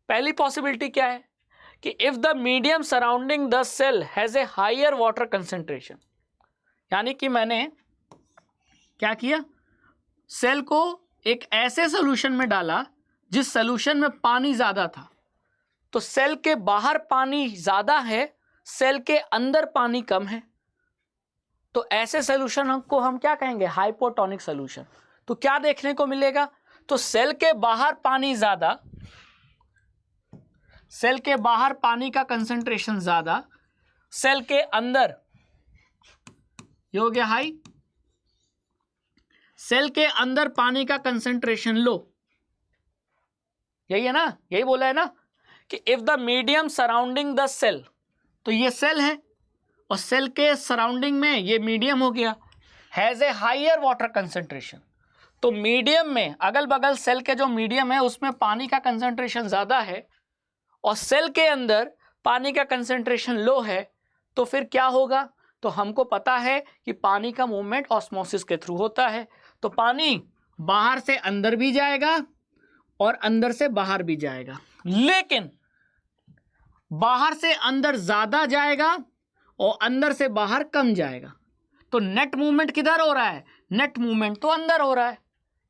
पहली पॉसिबिलिटी क्या है कि if the medium surrounding the cell has a higher water concentration, यानी कि मैंने क्या किया, सेल को एक ऐसे सॉल्यूशन में डाला जिस सॉल्यूशन में पानी ज्यादा था, तो सेल के बाहर पानी ज्यादा है, सेल के अंदर पानी कम है, तो ऐसे सॉल्यूशन को हम क्या कहेंगे? Hypotonic solution. तो क्या देखने को मिलेगा? तो सेल के बाहर पानी ज्यादा, सेल के बाहर पानी का कंसंट्रेशन ज्यादा, सेल के अंदर ये हो गया हाई, सेल के अंदर पानी का कंसंट्रेशन लो। यही है ना, यही बोला है ना कि if the medium surrounding the cell, तो ये सेल है और सेल के सराउंडिंग में ये मीडियम हो गया, has a higher water concentration. तो मीडियम में अगल बगल सेल के जो मीडियम है उसमें पानी का कंसंट्रेशन ज्यादा है और सेल के अंदर पानी का कंसंट्रेशन लो है, तो फिर क्या होगा? तो हमको पता है कि पानी का मूवमेंट ऑस्मोसिस के थ्रू होता है, तो पानी बाहर से अंदर भी जाएगा और अंदर से बाहर भी जाएगा, लेकिन बाहर से अंदर ज्यादा जाएगा और अंदर से बाहर कम जाएगा। तो नेट मूवमेंट किधर हो रहा है? नेट मूवमेंट तो अंदर हो रहा है,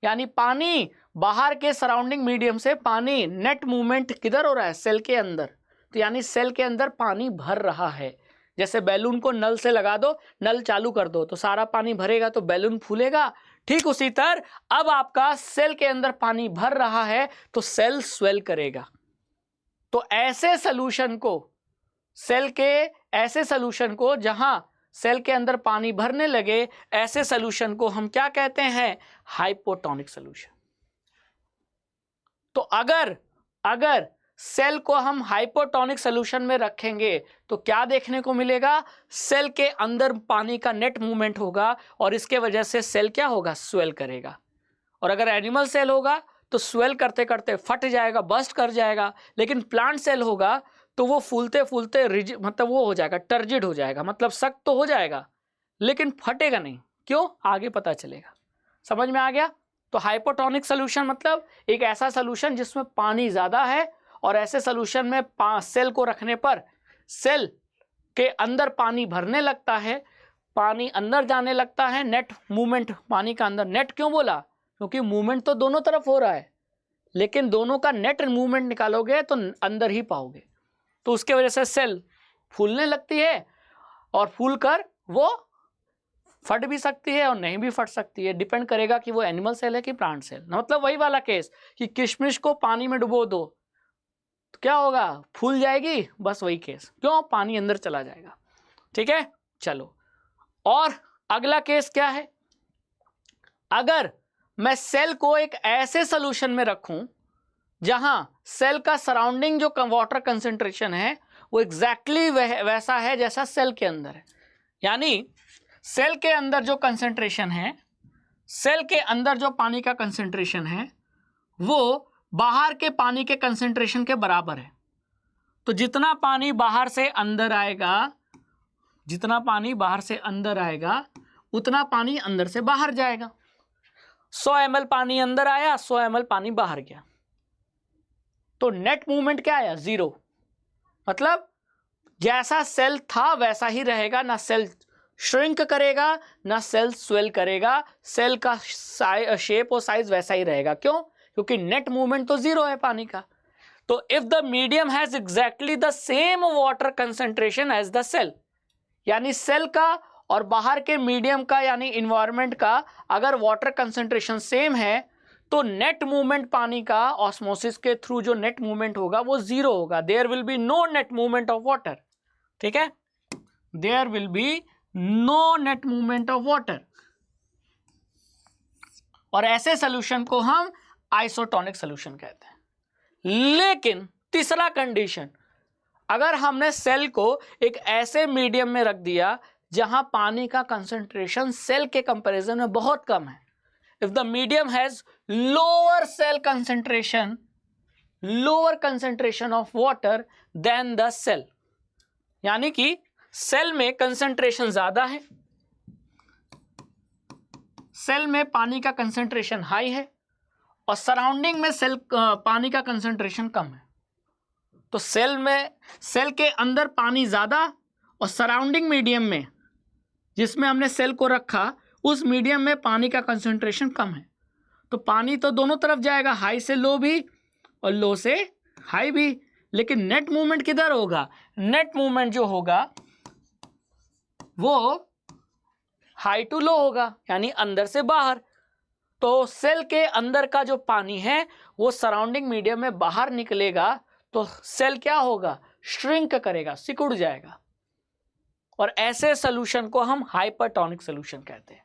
यानी पानी बाहर के सराउंडिंग मीडियम से पानी नेट मूवमेंट किधर हो रहा है? सेल के अंदर। तो यानी सेल के अंदर पानी भर रहा है। जैसे बैलून को नल से लगा दो, नल चालू कर दो तो सारा पानी भरेगा तो बैलून फूलेगा, ठीक उसी तरह अब आपका सेल के अंदर पानी भर रहा है तो सेल स्वेल करेगा। तो ऐसे सॉल्यूशन को, सेल के ऐसे सॉल्यूशन को जहां सेल के अंदर पानी भरने लगे, ऐसे सॉल्यूशन को हम क्या कहते हैं? Hypotonic solution. तो अगर सेल को हम हाइपोटोनिक सोल्यूशन में रखेंगे तो क्या देखने को मिलेगा, सेल के अंदर पानी का नेट मूवमेंट होगा और इसके वजह से सेल क्या होगा, स्वेल करेगा। और अगर एनिमल सेल होगा तो स्वेल करते करते फट जाएगा, बस्ट कर जाएगा। लेकिन प्लांट सेल होगा तो वो फूलते फूलते मतलब वो हो जाएगा, टर्जिड हो जाएगा, मतलब सख्त तो हो जाएगा लेकिन फटेगा नहीं। क्यों, आगे पता चलेगा। समझ में आ गया। तो हाइपोटोनिक सोल्यूशन मतलब एक ऐसा सोल्यूशन जिसमें पानी ज़्यादा है और ऐसे सोल्यूशन में सेल को रखने पर सेल के अंदर पानी भरने लगता है, पानी अंदर जाने लगता है, नेट मूवमेंट पानी का अंदर। नेट क्यों बोला, क्योंकि मूवमेंट तो दोनों तरफ हो रहा है लेकिन दोनों का नेट मूवमेंट निकालोगे तो अंदर ही पाओगे। तो उसके वजह से सेल फूलने लगती है और फूल कर वो फट भी सकती है और नहीं भी फट सकती है, डिपेंड करेगा कि वो एनिमल सेल है कि प्लांट सेल। मतलब वही वाला केस कि किशमिश को पानी में डुबो दो तो क्या होगा, फूल जाएगी, बस वही केस। क्यों, पानी अंदर चला जाएगा। ठीक है, चलो। और अगला केस क्या है, अगर मैं सेल को एक ऐसे सोल्यूशन में रखूं जहां सेल का सराउंडिंग जो वाटर कंसेंट्रेशन है वो एग्जैक्टली वैसा है जैसा सेल के अंदर है। यानी सेल के अंदर जो कंसेंट्रेशन है, सेल के अंदर जो पानी का कंसेंट्रेशन है वो बाहर के पानी के कंसेंट्रेशन के बराबर है। तो जितना पानी बाहर से अंदर आएगा, जितना पानी बाहर से अंदर आएगा उतना पानी अंदर से बाहर जाएगा। 100 ml पानी अंदर आया, 100 ml पानी बाहर गया, तो नेट मूवमेंट क्या आया, 0। मतलब जैसा सेल था वैसा ही रहेगा, ना सेल श्रिंक करेगा ना सेल स्वेल करेगा, सेल का शेप और साइज वैसा ही रहेगा। क्यों, क्योंकि नेट मूवमेंट तो 0 है पानी का। तो if the medium has exactly the same water concentration as the cell, यानी सेल का और बाहर के मीडियम का यानी इन्वायरमेंट का अगर वाटर कंसेंट्रेशन सेम है तो नेट मूवमेंट पानी का ऑस्मोसिस के थ्रू जो नेट मूवमेंट होगा वो 0 होगा। There will be no net movement of water. ठीक है, there will be no net movement of water. और ऐसे सोल्यूशन को हम आइसोटोनिक सोल्यूशन कहते हैं। लेकिन तीसरा कंडीशन, अगर हमने सेल को एक ऐसे मीडियम में रख दिया जहां पानी का कंसंट्रेशन सेल के कंपैरिजन में बहुत कम है, if the medium has lower cell concentration, lower concentration of water than the cell, यानी कि सेल में कंसंट्रेशन ज्यादा है, सेल में पानी का कंसंट्रेशन हाई है और सराउंडिंग में सेल पानी का कंसंट्रेशन कम है। तो सेल में, सेल के अंदर पानी ज्यादा और सराउंडिंग मीडियम में जिसमें हमने सेल को रखा उस मीडियम में पानी का कंसंट्रेशन कम है। तो पानी तो दोनों तरफ जाएगा, हाई से लो भी और लो से हाई भी, लेकिन नेट मूवमेंट किधर होगा, नेट मूवमेंट जो होगा वो हाई टू लो होगा, यानी अंदर से बाहर। तो सेल के अंदर का जो पानी है वो सराउंडिंग मीडियम में बाहर निकलेगा तो सेल क्या होगा, श्रिंक करेगा, सिकुड़ जाएगा। और ऐसे सोल्यूशन को हम हाइपरटोनिक सोल्यूशन कहते हैं।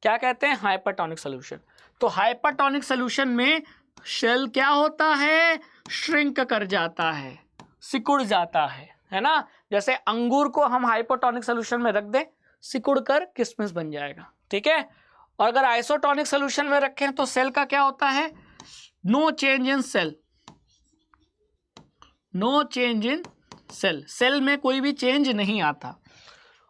क्या कहते हैं, हाइपरटोनिक सोल्यूशन। तो हाइपरटोनिक सोल्यूशन में सेल क्या होता है, श्रिंक कर जाता है, सिकुड़ जाता है ना। जैसे अंगूर को हम हाइपोटोनिक सोल्यूशन में रख दें, सिकुड़ कर किशमिश बन जाएगा। ठीक है, और अगर आइसोटोनिक सोल्यूशन में रखें तो सेल का क्या होता है, no change in cell, no change in cell, cell में कोई भी चेंज नहीं आता।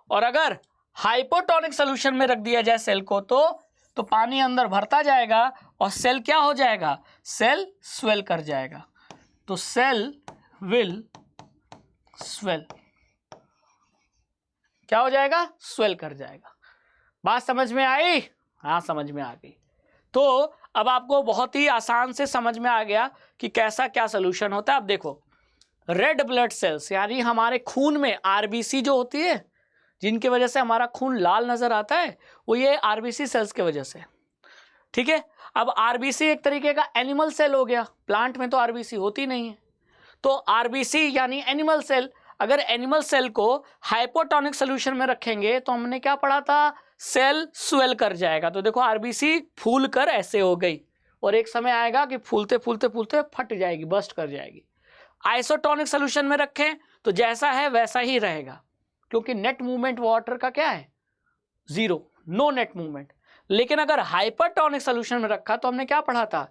और अगर हाइपोटोनिक सोल्यूशन में रख दिया जाए सेल को तो पानी अंदर भरता जाएगा और सेल क्या हो जाएगा, सेल स्वेल कर जाएगा। तो सेल विल स्वेल, क्या हो जाएगा, स्वेल कर जाएगा। बात समझ में आई, हाँ समझ में आ गई। तो अब आपको बहुत ही आसान से समझ में आ गया कि कैसा क्या सोल्यूशन होता है। अब देखो, रेड ब्लड सेल्स यानी हमारे खून में आरबीसी जो होती है, जिनकी वजह से हमारा खून लाल नजर आता है, वो ये आरबीसी सेल्स की वजह से। ठीक है, अब आरबीसी एक तरीके का एनिमल सेल हो गया, प्लांट में तो आरबीसी होती नहीं है। तो आरबीसी यानी एनिमल सेल, अगर एनिमल सेल को हाइपोटोनिक सोल्यूशन में रखेंगे तो हमने क्या पढ़ा था, सेल स्वेल कर जाएगा। तो देखो आरबीसी फूल कर ऐसे हो गई और एक समय आएगा कि फूलते फूलते फूलते फट जाएगी, बस्ट कर जाएगी। आइसोटोनिक सोल्यूशन में रखें तो जैसा है वैसा ही रहेगा, क्योंकि नेट मूवमेंट वाटर का क्या है, जीरो, नो नेट मूवमेंट। लेकिन अगर हाइपरटोनिक सोल्यूशन में रखा तो हमने क्या पढ़ा था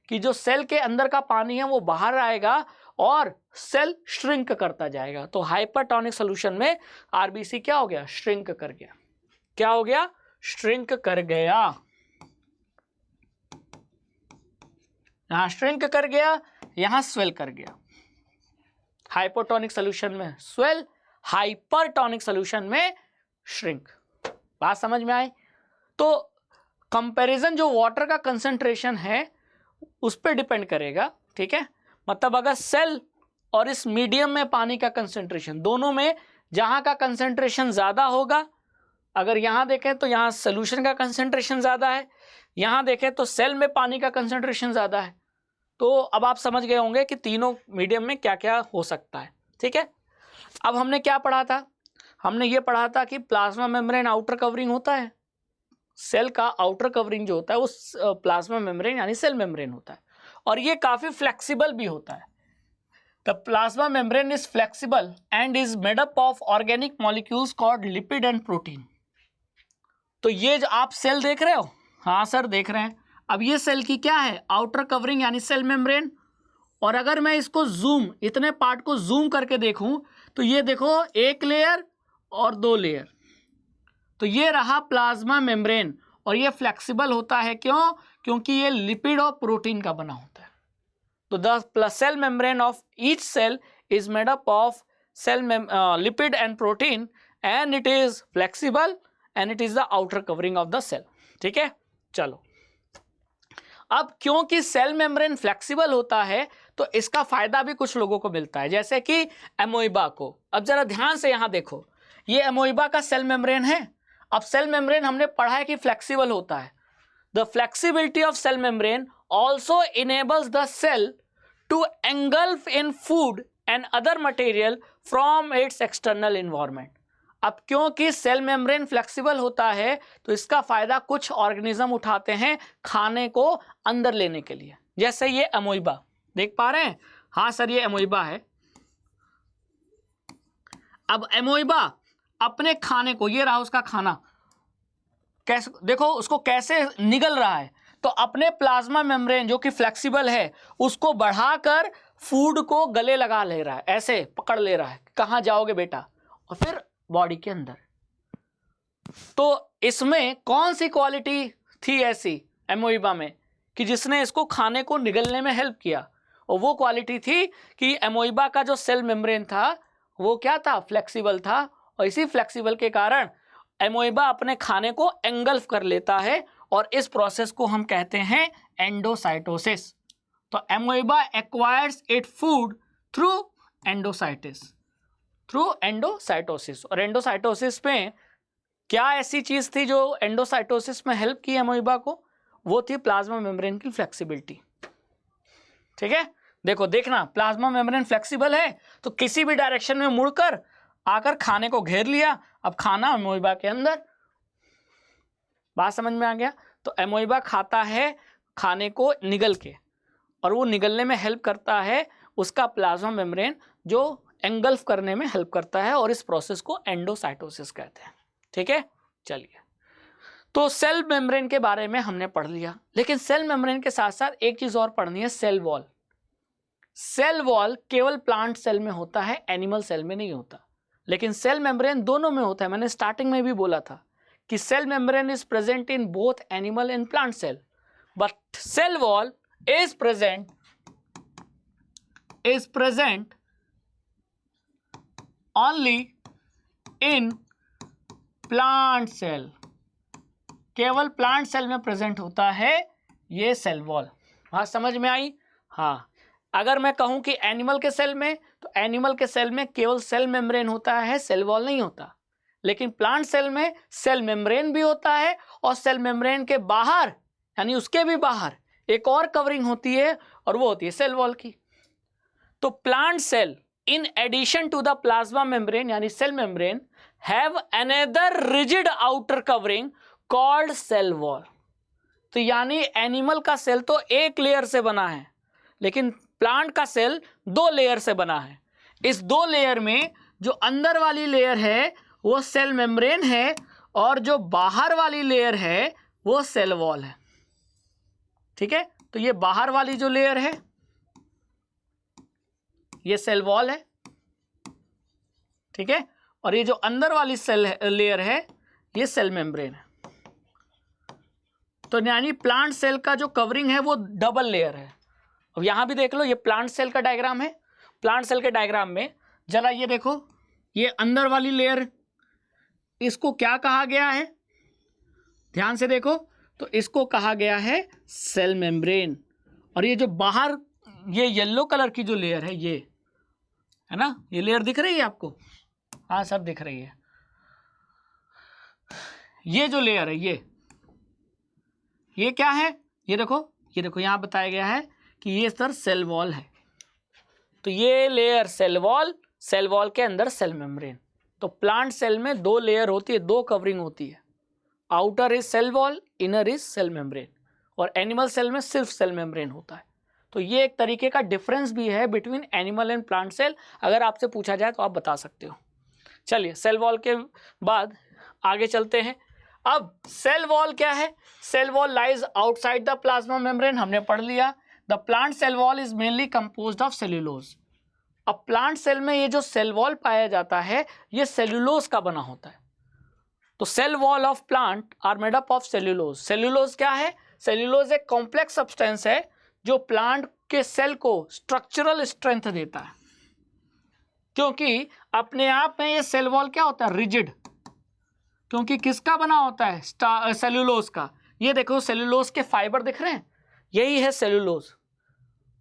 कि जो सेल के अंदर का पानी है वो बाहर आएगा और सेल श्रिंक करता जाएगा। तो हाइपरटोनिक सोल्यूशन में आरबीसी क्या हो गया, श्रिंक कर गया। क्या हो गया, श्रिंक कर गया। यहां श्रिंक कर गया, यहां स्वेल कर गया। हाइपोटोनिक सोल्यूशन में स्वेल, हाइपरटोनिक सोल्यूशन में श्रिंक। बात समझ में आई? तो कंपैरिजन जो वाटर का कंसंट्रेशन है उस पर डिपेंड करेगा, ठीक है। मतलब अगर सेल और इस मीडियम में पानी का कंसंट्रेशन, दोनों में जहां का कंसंट्रेशन ज्यादा होगा, अगर यहां देखें तो यहां सोल्यूशन का कंसंट्रेशन ज्यादा है, यहां देखें तो सेल में पानी का कंसंट्रेशन ज्यादा है। तो अब आप समझ गए होंगे कि तीनों मीडियम में क्या क्या हो सकता है, ठीक है। अब हमने क्या पढ़ा था, हमने ये पढ़ा था कि प्लाज्मा मेम्ब्रेन आउटर कवरिंग होता है, सेल का आउटर कवरिंग जो होता है वो प्लाज्मा मेम्ब्रेन यानी सेल मेम्ब्रेन होता है, और ये काफी फ्लेक्सिबल भी होता है। The plasma membrane is flexible and is made up of organic molecules called lipid and protein. तो ये जो आप सेल देख रहे हो, हाँ सर देख रहे हैं। अब ये सेल की क्या है, आउटर कवरिंग यानी सेल मेम्ब्रेन। और अगर मैं इसको जूम, इतने पार्ट को जूम करके देखूं तो ये देखो एक लेयर और दो लेयर, तो ये रहा प्लाज्मा मेम्ब्रेन। और ये फ्लेक्सिबल होता है, क्यों? क्योंकि ये लिपिड और प्रोटीन का बना होता है। तो the cell membrane of each cell is made up of cell lipid and protein and it is flexible and it is the outer covering of the cell, ठीक है। चलो, अब क्योंकि सेल मेम्ब्रेन फ्लेक्सिबल होता है तो इसका फायदा भी कुछ लोगों को मिलता है, जैसे कि एमोइबा को। अब जरा ध्यान से यहां देखो, ये एमोइबा का सेल मेम्ब्रेन है। अब सेल मेम्ब्रेन हमने पढ़ा है कि फ्लेक्सिबल होता है। The flexibility of cell membrane also enables the cell to engulf in food and other material from its external environment. अब क्योंकि सेल मेम्ब्रेन फ्लेक्सिबल होता है तो इसका फायदा कुछ ऑर्गेनिज्म उठाते हैं खाने को अंदर लेने के लिए, जैसे ये एमोइबा देख पा रहे हैं। हाँ सर ये एमोइबा है। अब एमोइबा अपने खाने को, ये रहा उसका खाना, कैसे देखो उसको कैसे निगल रहा है, तो अपने प्लाज्मा मेम्ब्रेन जो कि फ्लेक्सिबल है उसको बढ़ाकर फूड को गले लगा ले रहा है, ऐसे पकड़ ले रहा है, कहाँ जाओगे बेटा, और फिर बॉडी के अंदर। तो इसमें कौन सी क्वालिटी थी ऐसी एमोइबा में कि जिसने इसको खाने को निगलने में हेल्प किया? और वो क्वालिटी थी कि एमोइबा का जो सेल मेम्ब्रेन था वो क्या था, फ्लेक्सिबल था। और इसी फ्लेक्सिबल के कारण एमोइबा अपने खाने को एंगल्फ कर लेता है और इस प्रोसेस को हम कहते हैं एंडोसाइटोसिस। तो amoeba acquires it food through endocytosis, through endocytosis. और एंडोसाइटोसिस में क्या ऐसी चीज थी जो एंडोसाइटोसिस में हेल्प की एमोइबा को? वो थी प्लाज्मा मेम्ब्रेन की फ्लेक्सिबिलिटी, ठीक है। देखो देखना, प्लाज्मा मेम्ब्रेन फ्लेक्सिबल है तो किसी भी डायरेक्शन में मुड़कर आकर खाने को घेर लिया। अब खाना एमोइबा के अंदर। बात समझ में आ गया? तो एमोइबा खाता है खाने को निगल के, और वो निगलने में हेल्प करता है उसका प्लाज्मा मेम्ब्रेन, जो एंगल्फ करने में हेल्प करता है, और इस प्रोसेस को एंडोसाइटोसिस कहते हैं, ठीक है। चलिए, तो सेल मेम्ब्रेन के बारे में हमने पढ़ लिया, लेकिन सेल मेम्ब्रेन के साथ साथ एक चीज और पढ़नी है, सेल वॉल। सेल वॉल केवल प्लांट सेल में होता है, एनिमल सेल में नहीं होता, लेकिन सेल मेम्ब्रेन दोनों में होता है। मैंने स्टार्टिंग में भी बोला था कि cell membrane is present in both animal and plant cell, but cell wall is present only in plant cell. केवल प्लांट सेल में प्रेजेंट होता है ये सेल वॉल। बात समझ में आई? हाँ, अगर मैं कहूं कि एनिमल के सेल में, तो एनिमल के सेल में केवल सेल मेम्ब्रेन होता है, सेल वॉल नहीं होता। लेकिन प्लांट सेल में सेल मेम्ब्रेन भी होता है, और सेल मेम्ब्रेन के बाहर यानी उसके भी बाहर एक और कवरिंग होती है, और वो होती है सेल वॉल की। तो plant cell in addition to the plasma membrane यानी cell membrane have another rigid outer covering called cell wall. तो यानी एनिमल का सेल तो एक लेयर से बना है, लेकिन प्लांट का सेल 2 लेयर से बना है। इस 2 लेयर में जो अंदर वाली लेयर है वो सेल मेम्ब्रेन है और जो बाहर वाली लेयर है वो सेल वॉल है। ठीक है, तो ये बाहर वाली जो लेयर है ये सेल वॉल है। ठीक है, और ये जो अंदर वाली सेल लेयर है ये सेल मेम्ब्रेन है। तो यानी प्लांट सेल का जो कवरिंग है वो डबल लेयर है। अब यहां भी देख लो, ये प्लांट सेल का डायग्राम है। प्लांट सेल के डायग्राम में जरा ये देखो, ये अंदर वाली लेयर, इसको क्या कहा गया है, ध्यान से देखो, तो इसको कहा गया है सेल मेम्ब्रेन। और ये जो बाहर ये येलो कलर की जो लेयर है, ये है ना, ये लेयर दिख रही है आपको? हाँ सर दिख रही है। ये जो लेयर है ये क्या है, ये देखो यहां बताया गया है कि ये सर सेल वॉल है। तो ये लेयर सेल वॉल के अंदर सेल मेम्ब्रेन। तो प्लांट सेल में 2 लेयर होती है, 2 कवरिंग होती है। Outer is cell wall, inner is cell membrane. और एनिमल सेल में सिर्फ सेल मेम्ब्रेन होता है। तो ये एक तरीके का डिफरेंस भी है between animal and plant cell. अगर आपसे पूछा जाए तो आप बता सकते हो। चलिए, सेल वॉल के बाद आगे चलते हैं। अब सेल वॉल क्या है? Cell wall lies outside the plasma membrane, हमने पढ़ लिया। The plant cell wall is mainly composed of cellulose. अब प्लांट सेल में ये जो सेल वॉल पाया जाता है ये सेल्यूलोज का बना होता है। तो cell wall of plant are made up of cellulose. Cellulose क्या है? सेल्यूलोज एक कॉम्प्लेक्स सब्सटेंस है जो प्लांट के सेल को स्ट्रक्चरल स्ट्रेंथ देता है। क्योंकि अपने आप में ये सेल वॉल क्या होता है? रिजिड। क्योंकि किसका बना होता है? सेल्यूलोज का। ये देखो सेल्यूलोज के फाइबर दिख रहे हैं, यही है सेल्यूलोज।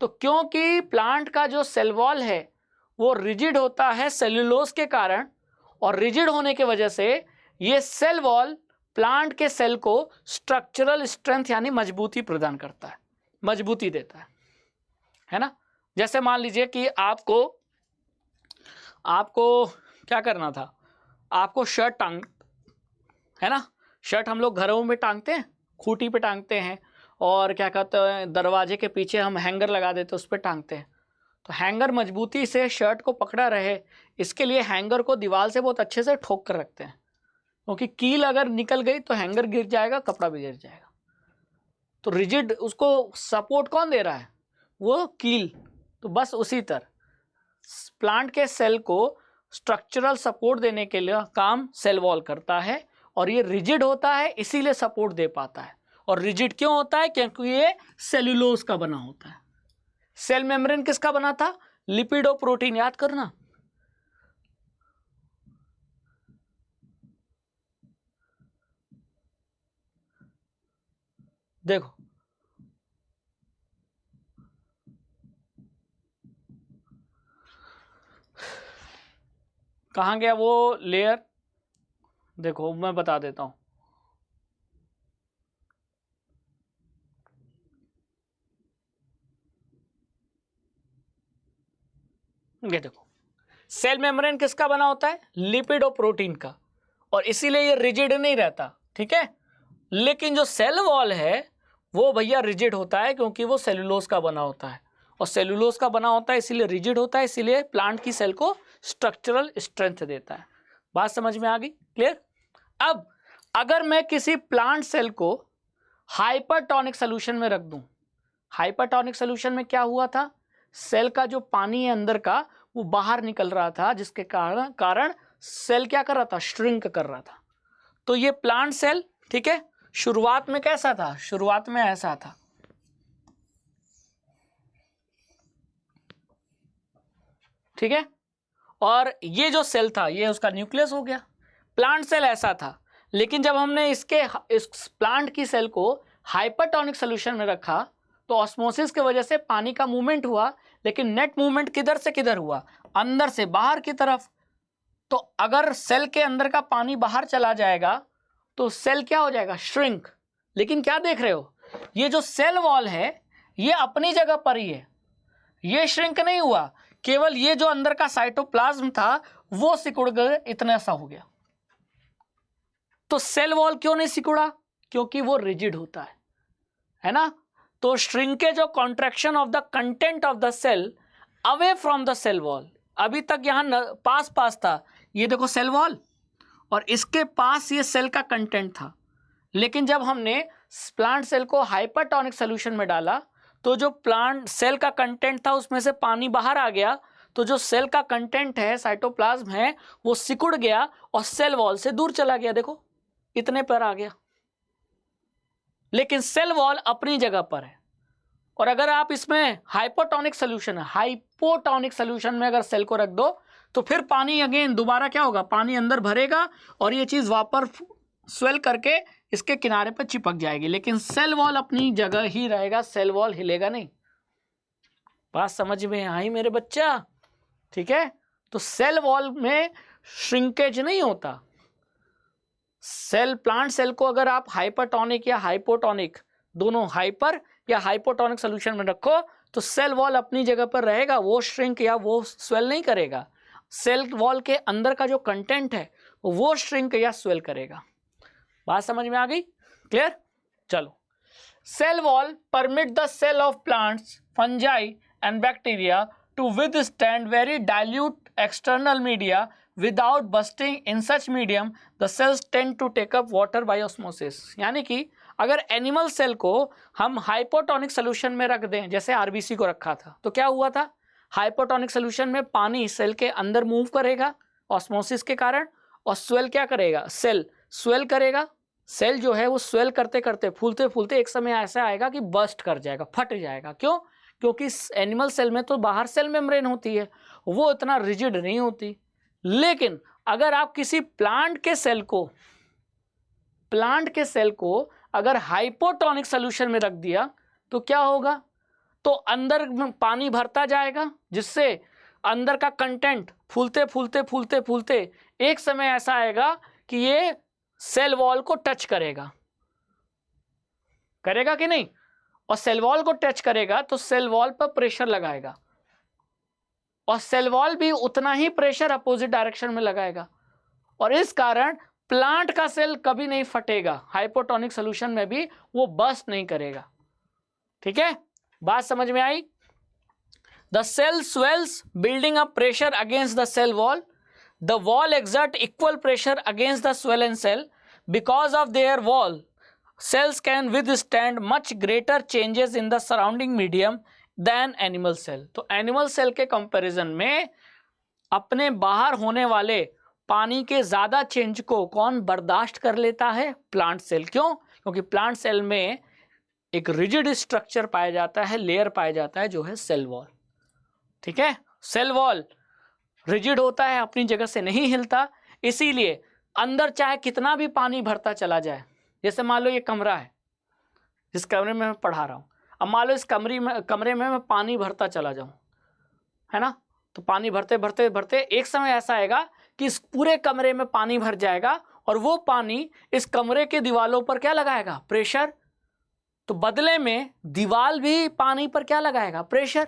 तो क्योंकि प्लांट का जो सेल वॉल है वो रिजिड होता है सेल्यूलोज के कारण, और रिजिड होने की वजह से ये सेल वॉल प्लांट के सेल को स्ट्रक्चरल स्ट्रेंथ यानी मजबूती प्रदान करता है, मजबूती देता है ना। जैसे मान लीजिए कि आपको क्या करना था, आपको शर्ट है ना, शर्ट हम लोग घरों में टांगते हैं, खूंटी पे टांगते हैं, और क्या कहते हैं दरवाजे के पीछे हम हैंगर लगा देते हैं, उस पर टांगते हैं। तो हैंगर मजबूती से शर्ट को पकड़ा रहे, इसके लिए हैंगर को दीवार से बहुत अच्छे से ठोक कर रखते हैं, क्योंकि कील अगर निकल गई तो हैंगर गिर जाएगा, कपड़ा भी गिर जाएगा। तो रिजिड उसको सपोर्ट कौन दे रहा है? वो कील। तो बस उसी तरह प्लांट के सेल को स्ट्रक्चरल सपोर्ट देने के लिए काम सेल वॉल करता है, और ये रिजिड होता है इसीलिए सपोर्ट दे पाता है। और रिजिड क्यों होता है? क्योंकि ये सेल्यूलोज का बना होता है। सेल मेम्ब्रेन किसका बना था? लिपिडोप्रोटीन, याद करना। देखो कहाँ गया वो लेयर, देखो मैं बता देता हूं। ये देखो सेल मेम्ब्रेन किसका बना होता है? लिपिड और प्रोटीन का, और इसीलिए ये रिजिड नहीं रहता। ठीक है, लेकिन जो सेल वॉल है वो भैया रिजिड होता है, क्योंकि वो सेल्यूलोज का बना होता है, और सेल्यूलोज का बना होता है इसीलिए रिजिड होता है, इसीलिए प्लांट की सेल को स्ट्रक्चरल स्ट्रेंथ देता है। बात समझ में आ गई? क्लियर? अब अगर मैं किसी प्लांट सेल को हाइपरटोनिक सोल्यूशन में रख दूं, हाइपरटोनिक सोल्यूशन में क्या हुआ था? सेल का जो पानी है अंदर का वो बाहर निकल रहा था, जिसके कारण सेल क्या कर रहा था? श्रिंक कर रहा था। तो ये प्लांट सेल, ठीक है, शुरुआत में कैसा था? शुरुआत में ऐसा था, ठीक है, और ये जो सेल था ये उसका न्यूक्लियस हो गया। प्लांट सेल ऐसा था, लेकिन जब हमने इस प्लांट की सेल को हाइपरटोनिक सोल्यूशन में रखा तो ऑस्मोसिस की वजह से पानी का मूवमेंट हुआ, लेकिन नेट मूवमेंट किधर से किधर हुआ? अंदर से बाहर की तरफ। तो अगर सेल के अंदर का पानी बाहर चला जाएगा तो सेल क्या हो जाएगा? श्रिंक। लेकिन क्या देख रहे हो, ये जो सेल वॉल है ये अपनी जगह पर ही है, ये श्रिंक नहीं हुआ, केवल ये जो अंदर का साइटोप्लाज्म था वो सिकुड़ गया, इतना सा हो गया। तो सेल वॉल क्यों नहीं सिकुड़ा? क्योंकि वो रिजिड होता है ना। तो श्रिंकेज और contraction of the content of the cell away from the cell wall. अभी तक यहाँ पास पास था, ये देखो सेल वॉल और इसके पास ये सेल का कंटेंट था, लेकिन जब हमने प्लांट सेल को हाइपरटोनिक सोल्यूशन में डाला तो जो प्लांट सेल का कंटेंट था उसमें से पानी बाहर आ गया, तो जो सेल का कंटेंट है, साइटोप्लाज्म है, वो सिकुड़ गया और सेल वॉल से दूर चला गया। देखो इतने पर आ गया, लेकिन सेल वॉल अपनी जगह पर है। और अगर आप इसमें हाइपोटोनिक सोल्यूशन है, हाइपोटोनिक सोल्यूशन में अगर सेल को रख दो तो फिर पानी अगेन दोबारा क्या होगा, पानी अंदर भरेगा और ये चीज वापस स्वेल करके इसके किनारे पर चिपक जाएगी, लेकिन सेल वॉल अपनी जगह ही रहेगा, सेल वॉल हिलेगा नहीं। बात समझ में आई मेरे बच्चा? ठीक है, तो सेल वॉल में श्रिंकेज नहीं होता। सेल प्लांट सेल को अगर आप हाइपरटोनिक या हाइपोटोनिक, दोनों हाइपर या हाइपोटोनिक सोल्यूशन में रखो तो सेल वॉल अपनी जगह पर रहेगा, वो श्रिंक या वो स्वेल नहीं करेगा। सेल वॉल के अंदर का जो कंटेंट है वो श्रिंक या स्वेल करेगा। बात समझ में आ गई? क्लियर? चलो, cell wall permit the cell of plants, fungi and bacteria to withstand very dilute external media without bursting. In such medium the cells tend to take up water by osmosis. यानी कि अगर animal cell को हम hypotonic solution में रख दें, जैसे RBC को रखा था, तो क्या हुआ था, हाइपोटोनिक सोल्यूशन में पानी सेल के अंदर मूव करेगा ऑस्मोसिस के कारण, और स्वेल क्या करेगा, सेल स्वेल करेगा। सेल जो है वो स्वेल करते करते फूलते फूलते एक समय ऐसा आएगा कि बर्स्ट कर जाएगा, फट जाएगा। क्यों? क्योंकि एनिमल सेल में तो बाहर सेल मेम्ब्रेन होती है, वो इतना रिजिड नहीं होती। लेकिन अगर आप किसी प्लांट के सेल को अगर हाइपोटोनिक सोल्यूशन में रख दिया तो क्या होगा, तो अंदर पानी भरता जाएगा, जिससे अंदर का कंटेंट फूलते फूलते फूलते फूलते एक समय ऐसा आएगा कि ये सेल वॉल को टच करेगा कि नहीं, और सेल वॉल को टच करेगा तो सेल वॉल पर प्रेशर लगाएगा, और सेल वॉल भी उतना ही प्रेशर अपोजिट डायरेक्शन में लगाएगा, और इस कारण प्लांट का सेल कभी नहीं फटेगा, हाइपोटोनिक सोल्यूशन में भी वो बर्स्ट नहीं करेगा। ठीक है, बात समझ में आई? The cell swells building up pressure against the cell wall, the wall exert equal pressure against the swollen cell, because of their wall cells can withstand much greater changes in the surrounding medium than animal cell. तो animal cell के comparison में अपने बाहर होने वाले पानी के ज़्यादा चेंज को कौन बर्दाश्त कर लेता है, प्लांट सेल। क्यों? क्योंकि प्लांट सेल में एक रिजिड स्ट्रक्चर पाया जाता है, लेयर पाया जाता है, जो है सेल वॉल। ठीक है, सेल वॉल रिजिड होता है, अपनी जगह से नहीं हिलता, इसीलिए अंदर चाहे कितना भी पानी भरता चला जाए, जैसे मान लो ये कमरा है, जिस कमरे में मैं पढ़ा रहा हूँ, अब मान लो इस कमरे में मैं पानी भरता चला जाऊँ, है ना, तो पानी भरते भरते भरते एक समय ऐसा आएगा कि इस पूरे कमरे में पानी भर जाएगा, और वो पानी इस कमरे के दीवालों पर क्या लगाएगा, प्रेशर। तो बदले में दीवाल भी पानी पर क्या लगाएगा, प्रेशर।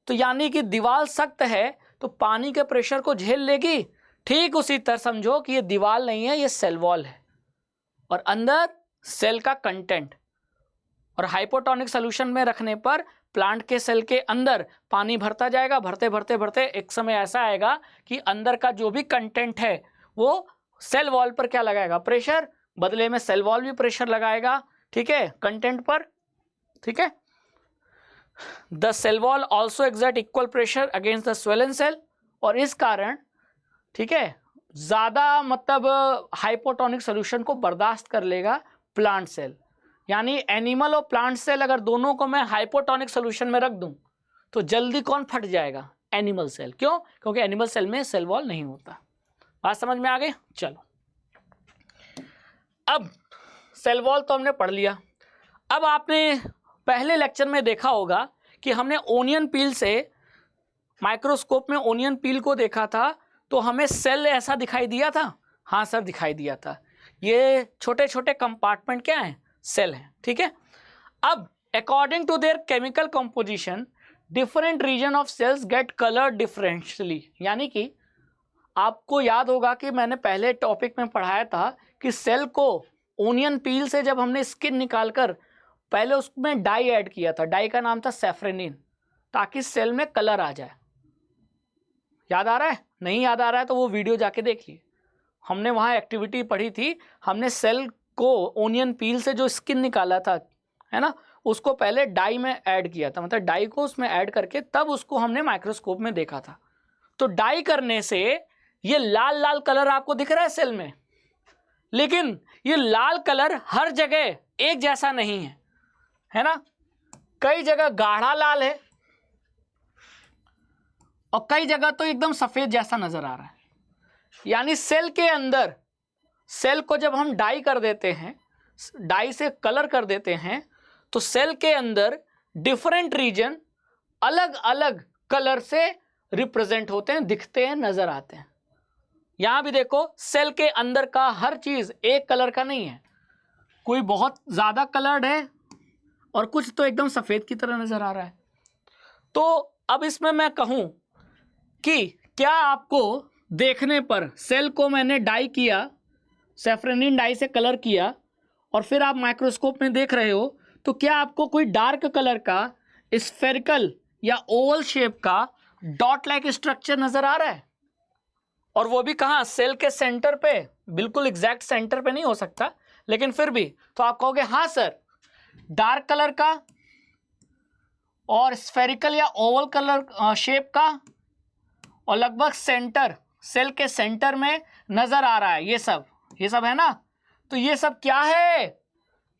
तो यानी कि दीवाल सख्त है तो पानी के प्रेशर को झेल लेगी। ठीक उसी तरह समझो कि ये दीवाल नहीं है, ये सेल वॉल है, और अंदर सेल का कंटेंट। और हाइपोटोनिक सोल्यूशन में रखने पर प्लांट के सेल के अंदर पानी भरता जाएगा, भरते भरते भरते एक समय ऐसा आएगा कि अंदर का जो भी कंटेंट है वो सेल वॉल पर क्या लगाएगा, प्रेशर। बदले में सेल वॉल भी प्रेशर लगाएगा, ठीक है, कंटेंट पर। ठीक है, the cell wall also exert equal pressure against the swollen cell, और इस कारण ठीक है ज़्यादा मतलब हाइपोटोनिक सोल्यूशन को बर्दाश्त कर लेगा प्लांट सेल। यानी एनिमल और प्लांट सेल अगर दोनों को मैं हाइपोटोनिक सोल्यूशन में रख दूं तो जल्दी कौन फट जाएगा, एनिमल सेल। क्यों? क्योंकि एनिमल सेल में सेल वॉल नहीं होता। बात समझ में आ गई? चलो, अब सेल वॉल तो हमने पढ़ लिया। अब आपने पहले लेक्चर में देखा होगा कि हमने ओनियन पील से, माइक्रोस्कोप में ओनियन पील को देखा था तो हमें सेल ऐसा दिखाई दिया था। हाँ सर, दिखाई दिया था। ये छोटे छोटे कंपार्टमेंट क्या हैं, सेल हैं। ठीक है, अब according to their chemical composition different region of cells get colour differentially. यानी कि आपको याद होगा कि मैंने पहले टॉपिक में पढ़ाया था कि सेल को ओनियन पील से जब हमने स्किन निकालकर पहले उसमें डाई ऐड किया था, डाई का नाम था सैफ्रेनिन, ताकि सेल में कलर आ जाए। याद आ रहा है? नहीं याद आ रहा है तो वो वीडियो जाके देख लिए, हमने वहाँ एक्टिविटी पढ़ी थी। हमने सेल को ओनियन पील से जो स्किन निकाला था, है ना, उसको पहले डाई में ऐड किया था, मतलब डाई को उसमें ऐड करके तब उसको हमने माइक्रोस्कोप में देखा था। तो डाई करने से ये लाल लाल कलर आपको दिख रहा है सेल में, लेकिन ये लाल कलर हर जगह एक जैसा नहीं है ना। कई जगह गाढ़ा लाल है और कई जगह तो एकदम सफेद जैसा नजर आ रहा है। यानी सेल के अंदर, सेल को जब हम डाई कर देते हैं, डाई से कलर कर देते हैं, तो सेल के अंदर डिफरेंट रीजन अलग अलग कलर से रिप्रेजेंट होते हैं, दिखते हैं, नजर आते हैं। यहां भी देखो, सेल के अंदर का हर चीज एक कलर का नहीं है, कोई बहुत ज्यादा कलर्ड है और कुछ तो एकदम सफेद की तरह नजर आ रहा है। तो अब इसमें मैं कहूं कि क्या आपको देखने पर, सेल को मैंने डाई किया, सैफ्रेनिन डाई से कलर किया, और फिर आप माइक्रोस्कोप में देख रहे हो, तो क्या आपको कोई डार्क कलर का स्फेरिकल या ओवल शेप का डॉट लाइक स्ट्रक्चर नजर आ रहा है? और वो भी कहाँ? सेल के सेंटर पे, बिल्कुल एग्जैक्ट सेंटर पे नहीं हो सकता, लेकिन फिर भी तो आप कहोगे हाँ सर, डार्क कलर का और स्फेरिकल या ओवल कलर शेप का और लगभग सेंटर, सेल के सेंटर में नजर आ रहा है, ये सब है ना। तो ये सब क्या है?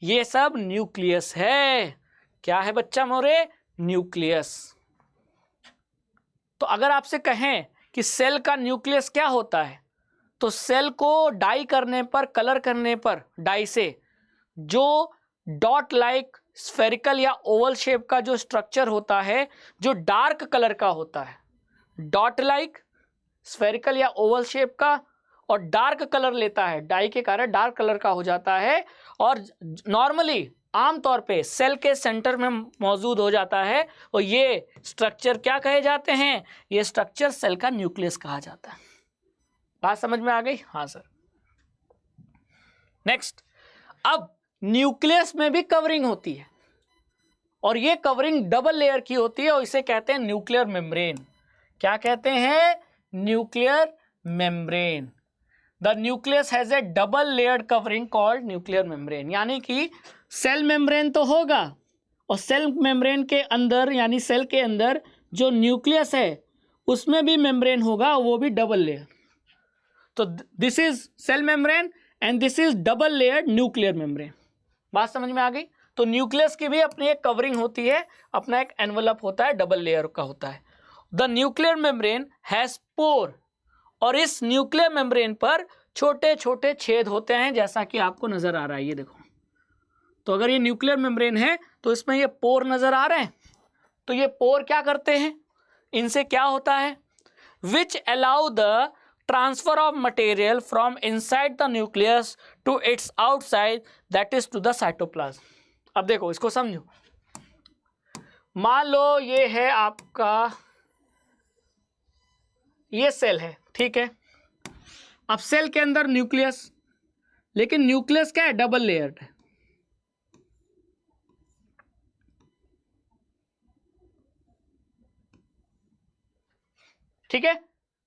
ये सब न्यूक्लियस है। क्या है बच्चा मोरे? न्यूक्लियस। तो अगर आपसे कहें कि सेल का न्यूक्लियस क्या होता है, तो सेल को डाई करने पर, कलर करने पर डाई से, जो डॉट लाइक स्फेरिकल या ओवल शेप का जो स्ट्रक्चर होता है, जो डार्क कलर का होता है, डॉट लाइक स्फेरिकल या ओवल शेप का, और डार्क कलर लेता है, डाई के कारण डार्क कलर का हो जाता है, और नॉर्मली आमतौर पे सेल के सेंटर में मौजूद हो जाता है। और ये स्ट्रक्चर क्या कहे जाते हैं? ये स्ट्रक्चर सेल का न्यूक्लियस कहा जाता है। बात समझ में आ गई? हाँ सर। नेक्स्ट, अब न्यूक्लियस में भी कवरिंग होती है, और ये कवरिंग डबल लेयर की होती है, और इसे कहते हैं न्यूक्लियर मेम्ब्रेन। क्या कहते हैं? Nuclear membrane. The nucleus has A double layered covering called nuclear membrane. यानी कि सेल मेम्ब्रेन तो होगा, और सेल मेम्ब्रेन के अंदर, यानी सेल के अंदर जो न्यूक्लियस है उसमें भी मेम्ब्रेन होगा, वो भी डबल लेयर। तो this is cell membrane and this is double layered nuclear membrane. बात समझ में आ गई? तो न्यूक्लियस की भी अपनी एक कवरिंग होती है, अपना एक एनवलप होता है, डबल लेयर का होता है। द न्यूक्लियर मेम्ब्रेन हैज पोर, और इस न्यूक्लियर मेम्ब्रेन पर छोटे छोटे छेद होते हैं, जैसा कि आपको नजर आ रहा है, ये देखो। तो अगर ये न्यूक्लियर मेम्ब्रेन है तो इसमें ये पोर नजर आ रहे हैं। तो ये पोर क्या करते हैं? इनसे क्या होता है? Which allow the transfer of material from inside the nucleus to its outside, that is to the cytoplasm. अब देखो, इसको समझो। मान लो ये है आपका, ये सेल है, ठीक है। अब सेल के अंदर न्यूक्लियस, लेकिन न्यूक्लियस क्या है? डबल लेयर्ड है। ठीक है,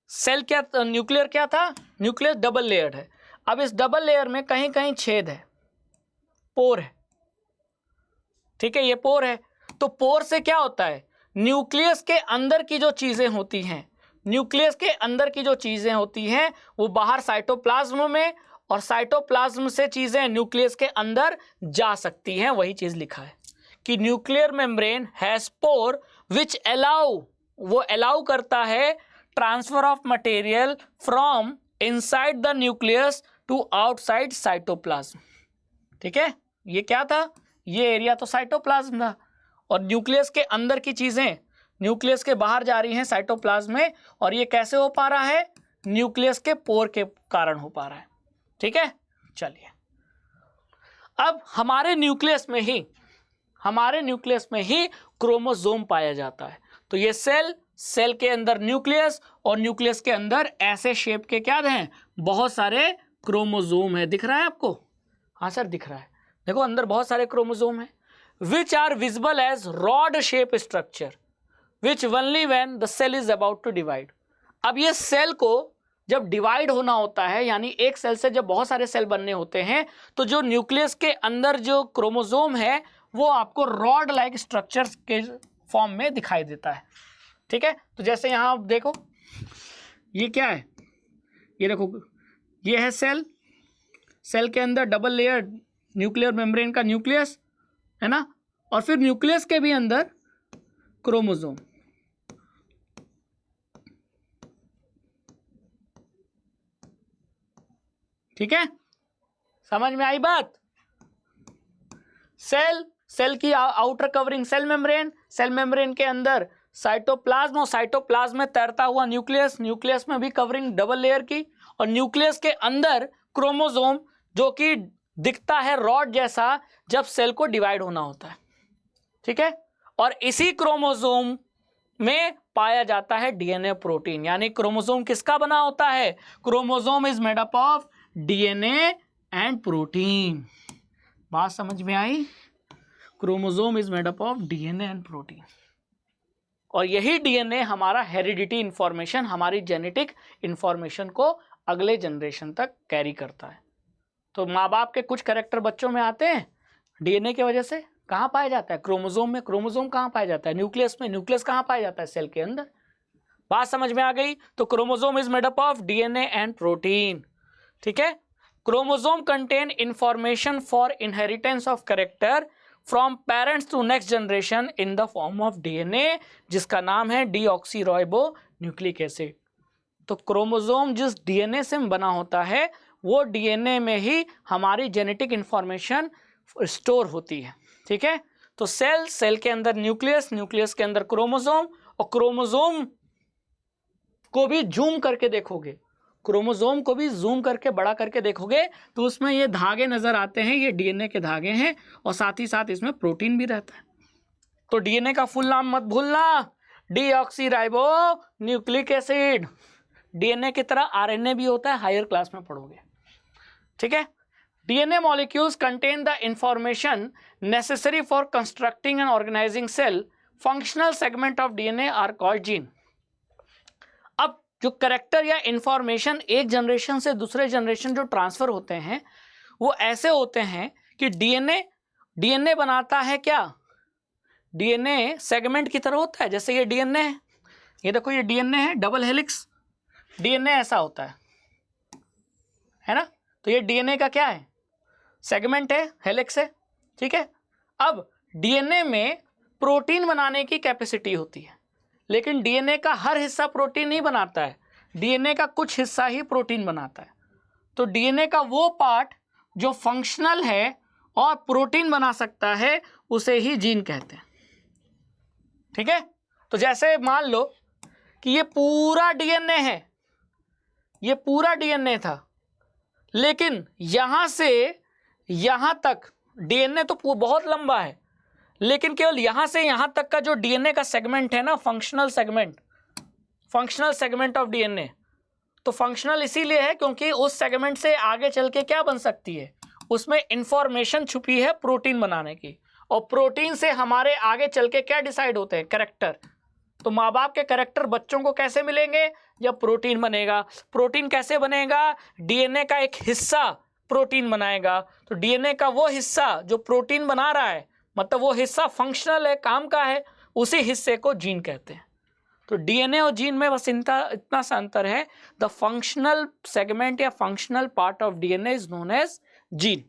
सेल क्या, न्यूक्लियर क्या था? न्यूक्लियस डबल लेयर्ड है। अब इस डबल लेयर में कहीं कहीं छेद है, पोर है, ठीक है, ये पोर है। तो पोर से क्या होता है? न्यूक्लियस के अंदर की जो चीजें होती हैं, न्यूक्लियस के अंदर की जो चीजें होती हैं वो बाहर साइटोप्लाज्म में, और साइटोप्लाज्म से चीजें न्यूक्लियस के अंदर जा सकती हैं। वही चीज लिखा है कि nuclear membrane has pore which allow, वो अलाउ करता है transfer of material from inside the nucleus to outside cytoplasm. ठीक है, ये क्या था? ये एरिया तो साइटोप्लाज्म था, और न्यूक्लियस के अंदर की चीजें न्यूक्लियस के बाहर जा रही हैं साइटोप्लाज्म में, और ये कैसे हो पा रहा है? न्यूक्लियस के पोर के कारण हो पा रहा है। ठीक है, चलिए अब हमारे न्यूक्लियस में ही क्रोमोसोम पाया जाता है। तो ये सेल के अंदर न्यूक्लियस, और न्यूक्लियस के अंदर ऐसे शेप के क्या हैं? बहुत सारे क्रोमोसोम है। दिख रहा है आपको? हाँ सर, दिख रहा है। देखो अंदर बहुत सारे क्रोमोसोम है। which are visible as rod shape structure which only when the cell is about to divide। अब ये सेल को जब डिवाइड होना होता है, यानी एक सेल से जब बहुत सारे सेल बनने होते हैं, तो जो न्यूक्लियस के अंदर जो क्रोमोसोम है वो आपको रॉड लाइक स्ट्रक्चर्स के फॉर्म में दिखाई देता है। ठीक है, तो जैसे यहाँ आप देखो, ये क्या है, ये देखो, ये है सेल, सेल के अंदर डबल लेयर न्यूक्लियर मेम्ब्रेन का न्यूक्लियस है ना, और फिर न्यूक्लियस के भी अंदर क्रोमोसोम। ठीक है, समझ में आई बात। सेल, सेल की outer covering cell membrane, cell membrane के अंदर साइटोप्लाज्म, और साइटोप्लाज्म में तैरता हुआ न्यूक्लियस, न्यूक्लियस में भी कवरिंग डबल लेयर की, और न्यूक्लियस के अंदर क्रोमोसोम जो कि दिखता है रॉड जैसा जब सेल को डिवाइड होना होता है। ठीक है, और इसी क्रोमोसोम में पाया जाता है डीएनए प्रोटीन। यानी क्रोमोसोम किसका बना होता है? Chromosome is made up of DNA and protein. बात समझ में आई? Chromosome is made up of DNA and protein, और यही डीएनए हमारा हेरिडिटी इंफॉर्मेशन, हमारी जेनेटिक इंफॉर्मेशन को अगले जनरेशन तक कैरी करता है। तो माँ बाप के कुछ कैरेक्टर बच्चों में आते हैं डीएनए की वजह से। कहाँ पाया जाता है? क्रोमोसोम में। क्रोमोसोम कहाँ पाया जाता है? न्यूक्लियस में। न्यूक्लियस कहाँ पाया जाता है? सेल के अंदर। बात समझ में आ गई? तो chromosome is made up of DNA and protein. ठीक है, chromosome contain information for inheritance of character from parents to next generation in the form of DNA, जिसका नाम है डीऑक्सीराइबो न्यूक्लिक एसिड। तो क्रोमोसोम जिस डीएनए से बना होता है वो डीएनए में ही हमारी जेनेटिक इंफॉर्मेशन स्टोर होती है। ठीक है, तो सेल, सेल के अंदर न्यूक्लियस, न्यूक्लियस के अंदर क्रोमोसोम, और क्रोमोसोम को भी जूम करके देखोगे, क्रोमोसोम को भी जूम करके बड़ा करके देखोगे तो उसमें ये धागे नजर आते हैं, ये डीएनए के धागे हैं, और साथ ही साथ इसमें प्रोटीन भी रहता है। तो डीएनए का फुल नाम मत भूलना, डीऑक्सीराइबो न्यूक्लिक एसिड। डीएनए की तरह आरएनए भी होता है, हायर क्लास में पढ़ोगे। ठीक है, DNA molecules contain the information necessary for constructing and organising cell. Functional segment of DNA are called gene. अब जो करेक्टर या इंफॉर्मेशन एक जनरेशन से दूसरे जनरेशन जो ट्रांसफर होते हैं वो ऐसे होते हैं कि डीएनए बनाता है क्या? डीएनए सेगमेंट की तरह होता है। जैसे ये डीएनए है, ये देखो ये डीएनए है, डबल हेलिक्स डीएनए ऐसा होता है ना। तो ये डीएनए का क्या है? सेगमेंट है, हेलिक्स है। ठीक है, अब डीएनए में प्रोटीन बनाने की कैपेसिटी होती है, लेकिन डीएनए का हर हिस्सा प्रोटीन नहीं बनाता है, डीएनए का कुछ हिस्सा ही प्रोटीन बनाता है। तो डीएनए का वो पार्ट जो फंक्शनल है और प्रोटीन बना सकता है उसे ही जीन कहते हैं। ठीक है, तो जैसे मान लो कि ये पूरा डीएनए है, ये पूरा डीएनए था, लेकिन यहां से यहां तक डीएनए तो बहुत लंबा है, लेकिन केवल यहां से यहां तक का जो डीएनए का सेगमेंट है ना, फंक्शनल सेगमेंट ऑफ डीएनए। तो फंक्शनल इसीलिए है क्योंकि उस सेगमेंट से आगे चल के क्या बन सकती है, उसमें इंफॉर्मेशन छुपी है प्रोटीन बनाने की, और प्रोटीन से हमारे आगे चल के क्या डिसाइड होते हैं? कैरेक्टर। तो माँ बाप के कैरेक्टर बच्चों को कैसे मिलेंगे? जब प्रोटीन बनेगा। प्रोटीन कैसे बनेगा? डीएनए का एक हिस्सा प्रोटीन बनाएगा। तो डीएनए का वो हिस्सा जो प्रोटीन बना रहा है, मतलब वो हिस्सा फंक्शनल है, काम का है, उसी हिस्से को जीन कहते हैं। तो डीएनए और जीन में बस इतना सा अंतर है, द फंक्शनल सेगमेंट या functional part of DNA is known as gene.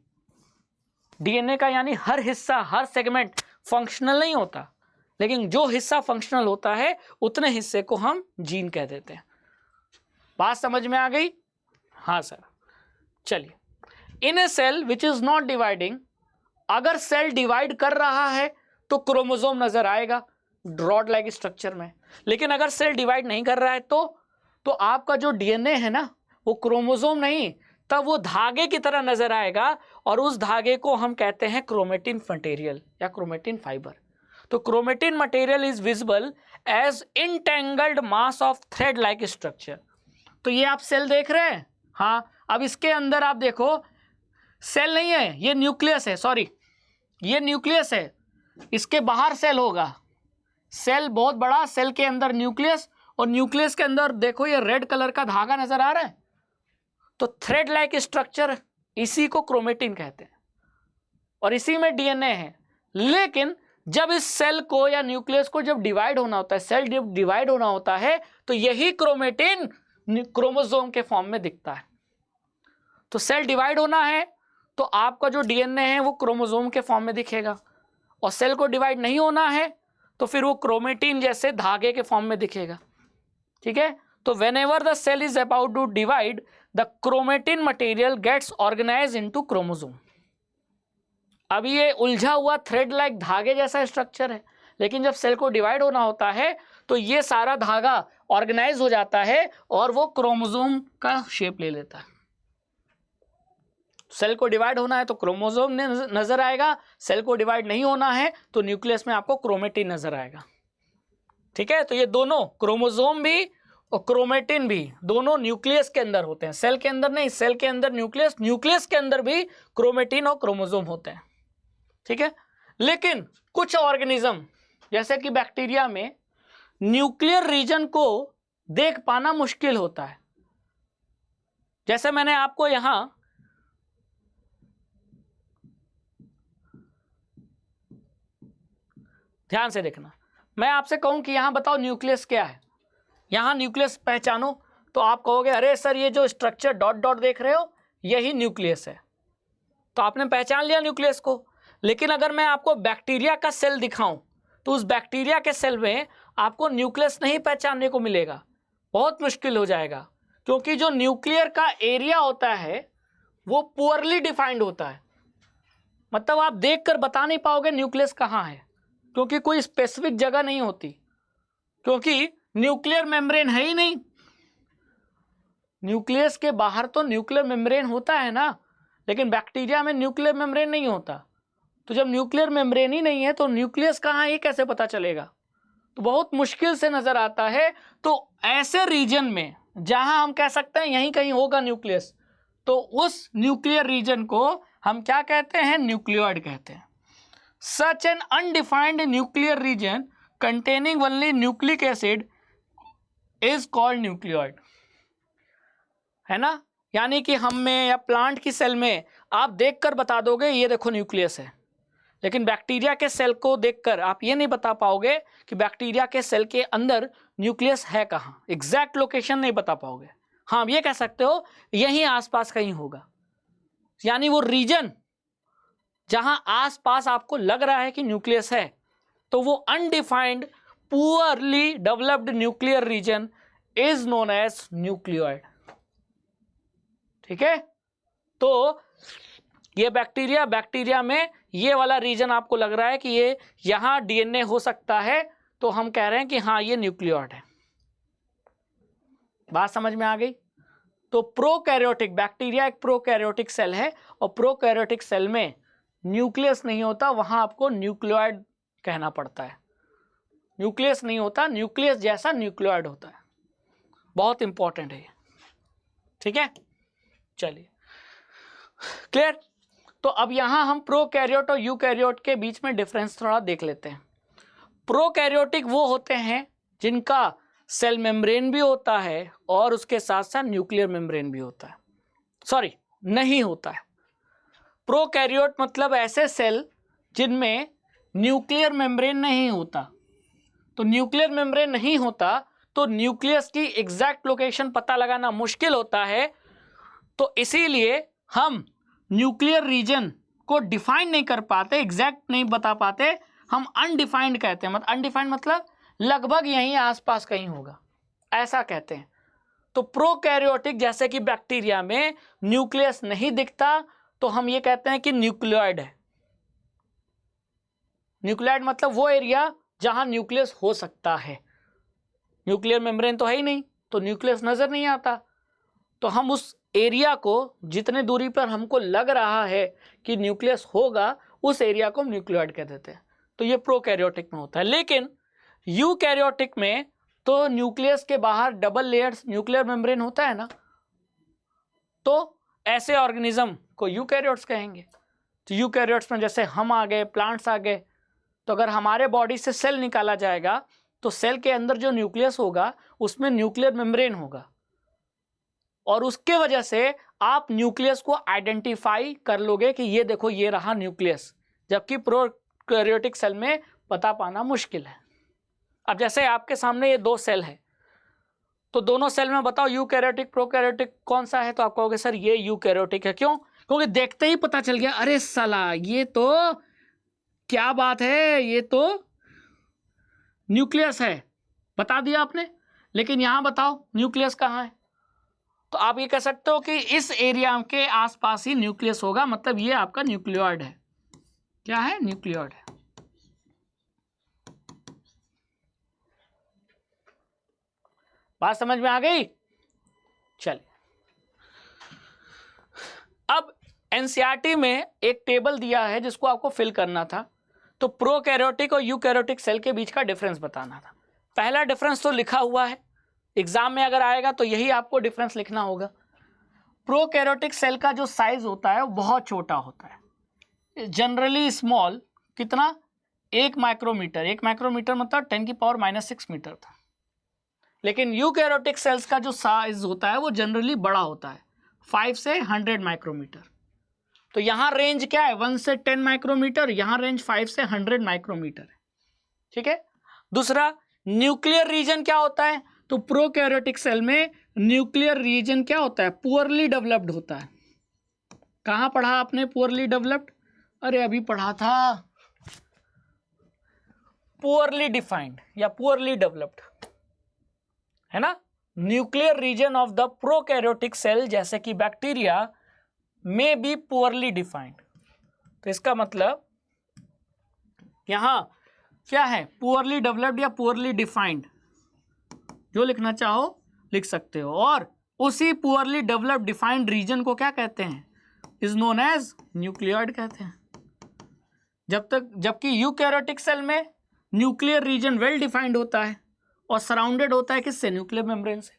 DNA का यानी हर हिस्सा, हर सेगमेंट फंक्शनल नहीं होता, लेकिन जो हिस्सा फंक्शनल होता है उतने हिस्से को हम जीन कह देते हैं। बात समझ में आ गई? हाँ सर। चलिए, in a cell which is not dividing, अगर सेल डिवाइड कर रहा है तो क्रोमोसोम नजर आएगा रॉड लाइक स्ट्रक्चर में, लेकिन अगर सेल डिवाइड नहीं कर रहा है तो आपका जो डीएनए है ना वो क्रोमोसोम नहीं, तब वो धागे की तरह नजर आएगा, और उस धागे को हम कहते हैं क्रोमेटिन मटेरियल या क्रोमेटिन फाइबर। तो chromatin material is visible as entangled mass of thread like structure. तो ये आप सेल देख रहे हैं, हाँ। अब इसके अंदर आप देखो, सेल नहीं है, ये न्यूक्लियस है, सॉरी ये न्यूक्लियस है, इसके बाहर सेल होगा, सेल बहुत बड़ा, सेल के अंदर न्यूक्लियस, और न्यूक्लियस के अंदर देखो ये रेड कलर का धागा नजर आ रहा है, तो थ्रेड लाइक स्ट्रक्चर, इसी को क्रोमेटिन कहते हैं और इसी में डीएनए है। लेकिन जब इस सेल को या न्यूक्लियस को जब डिवाइड होना होता है, सेल जब डिवाइड होना होता है, तो यही क्रोमेटिन क्रोमोसोम के फॉर्म में दिखता है। तो सेल डिवाइड होना है तो आपका जो डीएनए है वो क्रोमोसोम के फॉर्म में दिखेगा, और सेल को डिवाइड नहीं होना है तो फिर वो क्रोमेटिन जैसे धागे के फॉर्म में दिखेगा। ठीक है, तो whenever the cell is about to divide, the chromatin material gets organized into chromosome। अब ये उलझा हुआ थ्रेड लाइक धागे जैसा स्ट्रक्चर है, लेकिन जब सेल को डिवाइड होना होता है तो ये सारा धागा ऑर्गेनाइज हो जाता है और वो क्रोमोसोम का शेप ले लेता है। सेल को डिवाइड होना है तो क्रोमोसोम नजर आएगा, सेल को डिवाइड नहीं होना है तो न्यूक्लियस में आपको क्रोमेटिन नजर आएगा। ठीक है, तो ये दोनों क्रोमोसोम भी और क्रोमेटिन भी दोनों न्यूक्लियस के अंदर होते हैं, सेल के अंदर नहीं। सेल के अंदर न्यूक्लियस, न्यूक्लियस के अंदर भी क्रोमेटिन और क्रोमोसोम होते हैं। ठीक है, लेकिन कुछ ऑर्गेनिज्म जैसे कि बैक्टीरिया में न्यूक्लियर रीजन को देख पाना मुश्किल होता है। जैसे मैंने आपको यहां ध्यान से देखना, मैं आपसे कहूं कि यहां बताओ न्यूक्लियस क्या है, यहां न्यूक्लियस पहचानो, तो आप कहोगे अरे सर ये जो स्ट्रक्चर डॉट डॉट देख रहे हो यही न्यूक्लियस है। तो आपने पहचान लिया न्यूक्लियस को। लेकिन अगर मैं आपको बैक्टीरिया का सेल दिखाऊं तो उस बैक्टीरिया के सेल में आपको न्यूक्लियस नहीं पहचानने को मिलेगा, बहुत मुश्किल हो जाएगा, क्योंकि जो न्यूक्लियर का एरिया होता है वो पुअरली डिफाइंड होता है। मतलब आप देखकर बता नहीं पाओगे न्यूक्लियस कहाँ है, क्योंकि कोई स्पेसिफिक जगह नहीं होती, क्योंकि न्यूक्लियर मेम्ब्रेन है ही नहीं। न्यूक्लियस के बाहर तो न्यूक्लियर मेम्ब्रेन होता है ना, लेकिन बैक्टीरिया में न्यूक्लियर मेम्ब्रेन नहीं होता। तो जब न्यूक्लियर मेम्ब्रेन ही नहीं है तो न्यूक्लियस कहाँ है ये कैसे पता चलेगा? तो बहुत मुश्किल से नजर आता है। तो ऐसे रीजन में जहां हम कह सकते हैं यहीं कहीं होगा न्यूक्लियस, तो उस न्यूक्लियर रीजन को हम क्या कहते हैं? न्यूक्लियोइड कहते हैं। Such an undefined nuclear region containing only nucleic acid is called nucleoid, है ना। यानी कि हम में या प्लांट की सेल में आप देखकर बता दोगे ये देखो न्यूक्लियस है, लेकिन बैक्टीरिया के सेल को देखकर आप ये नहीं बता पाओगे कि बैक्टीरिया के सेल के अंदर न्यूक्लियस है कहाँ, एग्जैक्ट लोकेशन नहीं बता पाओगे। हाँ, आप ये कह सकते हो यहीं आसपास कहीं होगा, यानी वो रीजन जहां आसपास आपको लग रहा है कि न्यूक्लियस है, तो वो undefined poorly developed nuclear region is known as nucleoid. ठीक है, तो ये बैक्टीरिया में ये वाला रीजन आपको लग रहा है कि ये यहां डीएनए हो सकता है, तो हम कह रहे हैं कि हाँ ये न्यूक्लियोइड है। बात समझ में आ गई? तो प्रोकैरियोटिक बैक्टीरिया एक प्रोकैरियोटिक सेल है, और प्रोकैरियोटिक सेल में न्यूक्लियस नहीं होता, वहां आपको न्यूक्लियोइड कहना पड़ता है। न्यूक्लियस नहीं होता, न्यूक्लियस जैसा न्यूक्लियोइड होता है। बहुत इंपॉर्टेंट है ये। ठीक है, चलिए क्लियर। तो अब यहां हम प्रोकैरियोट और यूकैरियोट के बीच में डिफरेंस थोड़ा देख लेते हैं। प्रोकैरियोटिक वो होते हैं जिनका सेल मेम्ब्रेन भी होता है और उसके साथ साथ न्यूक्लियर मेम्ब्रेन भी होता है, सॉरी नहीं होता है। प्रोकैरियोट मतलब ऐसे सेल जिनमें न्यूक्लियर मेम्ब्रेन नहीं होता। तो न्यूक्लियर मेम्ब्रेन नहीं होता तो न्यूक्लियस की एग्जैक्ट लोकेशन पता लगाना मुश्किल होता है। तो इसीलिए हम न्यूक्लियर रीजन को डिफाइन नहीं कर पाते, एग्जैक्ट नहीं बता पाते, हम अनडिफाइंड कहते हैं। मतलब अनडिफाइंड मतलब लगभग यहीं आसपास कहीं होगा, ऐसा कहते हैं। तो प्रोकैरियोटिक जैसे कि बैक्टीरिया में न्यूक्लियस नहीं दिखता, तो हम ये कहते हैं कि न्यूक्लियोइड है। न्यूक्लियोइड मतलब वो एरिया जहां न्यूक्लियस हो सकता है। न्यूक्लियर मेम्ब्रेन तो है ही नहीं, तो न्यूक्लियस नजर नहीं आता, तो हम उस एरिया को जितने दूरी पर हमको लग रहा है कि न्यूक्लियस होगा, उस एरिया को हम न्यूक्लियोइड कह देते हैं। तो ये प्रोकैरियोटिक में होता है। लेकिन यूकैरियोटिक में तो न्यूक्लियस के बाहर डबल लेयर्स न्यूक्लियर मेम्ब्रेन होता है ना, तो ऐसे ऑर्गेनिज्म को यूकैरियोट्स कहेंगे। तो यूकैरियोट्स में जैसे हम आ गए, प्लांट्स आ गए, तो अगर हमारे बॉडी से सेल निकाला जाएगा तो सेल के अंदर जो न्यूक्लियस होगा उसमें न्यूक्लियर मेम्ब्रेन होगा, और उसके वजह से आप न्यूक्लियस को आइडेंटिफाई कर लोगे कि ये देखो ये रहा न्यूक्लियस, जबकि प्रोकैरियोटिक सेल में पता पाना मुश्किल है। अब जैसे आपके सामने ये दो सेल है, तो दोनों सेल में बताओ यूकैरियोटिक प्रोकैरियोटिक कौन सा है, तो आप कहोगे सर ये यूकैरियोटिक है। क्यों? क्योंकि देखते ही पता चल गया, अरे साला ये तो क्या बात है, ये तो न्यूक्लियस है, बता दिया आपने। लेकिन यहां बताओ न्यूक्लियस कहाँ है, तो आप ये कह सकते हो कि इस एरिया के आसपास ही न्यूक्लियस होगा, मतलब ये आपका न्यूक्लियोइड है। क्या है? न्यूक्लियोइड है। बात समझ में आ गई? चलिए, अब एनसीईआरटी में एक टेबल दिया है जिसको आपको फिल करना था, तो प्रोकैरियोटिक और यूकैरियोटिक सेल के बीच का डिफरेंस बताना था। पहला डिफरेंस तो लिखा हुआ है, एग्जाम में अगर आएगा तो यही आपको डिफरेंस लिखना होगा। प्रोकैरियोटिक सेल का जो साइज होता है वो बहुत छोटा होता है, जनरली स्मॉल। कितना? 1 माइक्रोमीटर। 1 माइक्रोमीटर मतलब 10⁻⁻⁶ मीटर था। लेकिन यूकैरियोटिक सेल्स का जो साइज होता है वो जनरली बड़ा होता है, 5 से 100 माइक्रोमीटर। तो यहाँ रेंज क्या है? 1 से 10 माइक्रोमीटर, यहाँ रेंज 5 से 100 माइक्रोमीटर है। ठीक है। दूसरा, न्यूक्लियर रीजन क्या होता है? तो प्रोकैरियोटिक सेल में न्यूक्लियर रीजन क्या होता है? पुअरली डेवलप्ड होता है। कहाँ पढ़ा आपने पुअरली डेवलप्ड? अरे अभी पढ़ा था, पुअरली डिफाइंड या पुअरली डेवलप्ड, है ना। Nuclear region of the prokaryotic cell जैसे कि बैक्टीरिया में बी पुअरली डिफाइंड। तो इसका मतलब यहां क्या है? पुअरली डेवलप्ड या पुअरली डिफाइंड, जो लिखना चाहो लिख सकते हो। और उसी पुअरली डेवलप्ड डिफाइंड रीजन को क्या कहते हैं? इज नोन एज न्यूक्लियोइड कहते हैं। जबकि यूकैरियोटिक सेल में न्यूक्लियर रीजन वेल डिफाइंड होता है और सराउंडेड होता है किससे? न्यूक्लियर मेम्ब्रेन से।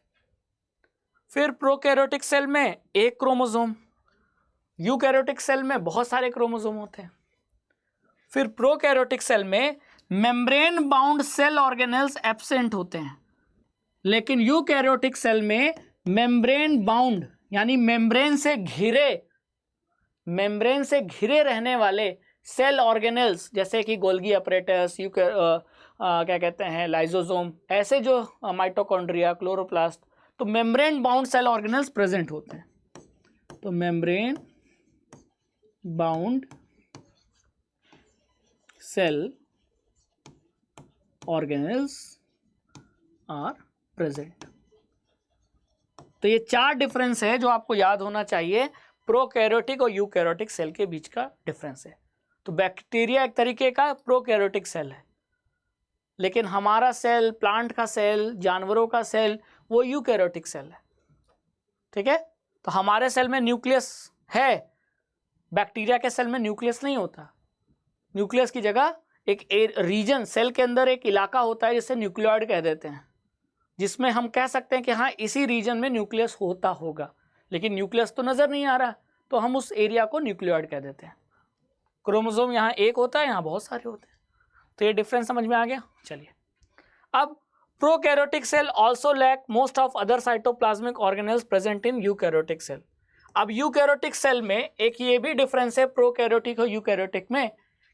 फिर प्रोकैरियोटिक सेल में एक क्रोमोसोम, यूकैरियोटिक सेल में बहुत सारे क्रोमोसोम होते हैं। फिर प्रोकैरियोटिक सेल में membrane bound cell organelles absent होते हैं, लेकिन यूकैरियोटिक सेल में मेम्ब्रेन बाउंड यानी मेम्ब्रेन से घिरे रहने वाले सेल ऑर्गेनेल्स जैसे कि गोल्गी अपरेटस, क्या कहते हैं, लाइसोसोम, ऐसे जो माइटोकॉन्ड्रिया, क्लोरोप्लास्ट, तो membrane bound cell organelles present होते हैं। तो membrane bound cell organelles are present. तो ये 4 डिफरेंस है जो आपको याद होना चाहिए, प्रोकैरियोटिक और यूकैरियोटिक सेल के बीच का डिफरेंस है। तो बैक्टीरिया एक तरीके का प्रोकैरियोटिक सेल है, लेकिन हमारा सेल, प्लांट का सेल, जानवरों का सेल, वो यूकैरियोटिक सेल है। ठीक है। तो हमारे सेल में न्यूक्लियस है, बैक्टीरिया के सेल में न्यूक्लियस नहीं होता। न्यूक्लियस की जगह एक रीजन, सेल के अंदर एक इलाका होता है जिसे न्यूक्लियोइड कह देते हैं, जिसमें हम कह सकते हैं कि हाँ इसी रीजन में न्यूक्लियस होता होगा, लेकिन न्यूक्लियस तो नजर नहीं आ रहा, तो हम उस एरिया को न्यूक्लियोइड कह देते हैं। क्रोमोसोम यहाँ एक होता है, यहाँ बहुत सारे होते हैं। तो ये डिफरेंस समझ में आ गया। चलिए, अब prokaryotic cell also lack most of other cytoplasmic organelles present in eukaryotic cell. अब यूकैरियोटिक सेल में एक ये भी डिफरेंस है प्रोकैरियोटिक और यूकैरियोटिक में,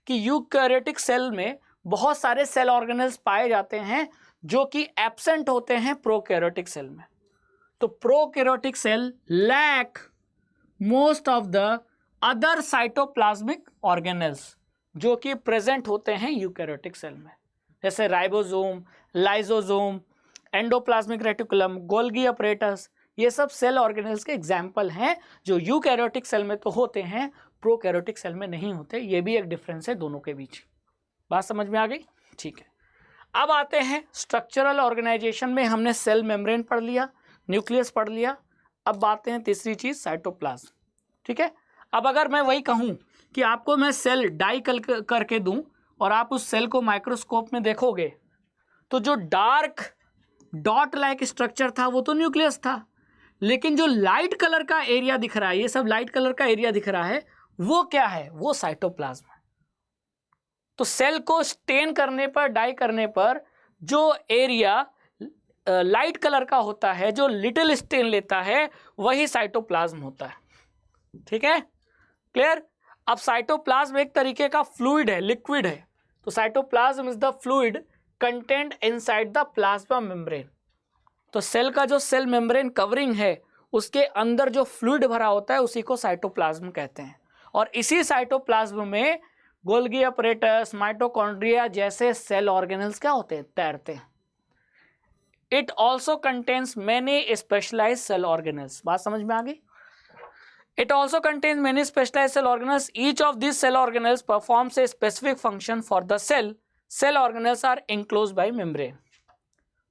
कि यूकैरियोटिक सेल में बहुत सारे सेल ऑर्गेनेल्स पाए जाते हैं जो कि एब्सेंट होते हैं प्रोकैरियोटिक सेल में। तो prokaryotic cell lack most of the other cytoplasmic organelles जो कि प्रेजेंट होते हैं यूकैरियोटिक सेल में, जैसे ribosome, lysosome, endoplasmic reticulum, Golgi apparatus. ये सब सेल ऑर्गेनेल्स के एग्जाम्पल हैं जो यूकैरियोटिक सेल में तो होते हैं, प्रोकैरियोटिक सेल में नहीं होते। ये भी एक डिफरेंस है दोनों के बीच। बात समझ में आ गई? ठीक है। अब आते हैं स्ट्रक्चरल ऑर्गेनाइजेशन में। हमने सेल मेम्ब्रेन पढ़ लिया, न्यूक्लियस पढ़ लिया, अब आते हैं तीसरी चीज साइटोप्लाज्म। ठीक है। अब अगर मैं वही कहूं कि आपको मैं सेल डाई करके दूं और आप उस सेल को माइक्रोस्कोप में देखोगे तो जो डार्क डॉट लाइक स्ट्रक्चर था वो तो न्यूक्लियस था, लेकिन जो लाइट कलर का एरिया दिख रहा है, ये सब लाइट कलर का एरिया दिख रहा है, वो क्या है? वो साइटोप्लाज्म है। तो सेल को स्टेन करने पर, डाई करने पर जो एरिया लाइट कलर का होता है, जो लिटिल स्टेन लेता है, वही साइटोप्लाज्म होता है। ठीक है, क्लियर। अब साइटोप्लाज्म एक तरीके का फ्लूइड है, लिक्विड है। तो cytoplasm is the fluid content inside the plasma membrane. तो सेल का जो सेल मेम्ब्रेन कवरिंग है, उसके अंदर जो फ्लूइड भरा होता है, उसी को साइटोप्लाज्म कहते हैं। और इसी साइटोप्लाज्म में गोल्गी अपरेटस, माइटोकॉन्ड्रिया जैसे सेल ऑर्गेनल्स क्या होते हैं, तैरते हैं। It also contains many specialised cell organelles. बात समझ में आ गई? It also contains many specialized cell organelles. Each of these cell organelles performs a specific function for the cell. Cell organelles are enclosed by membrane.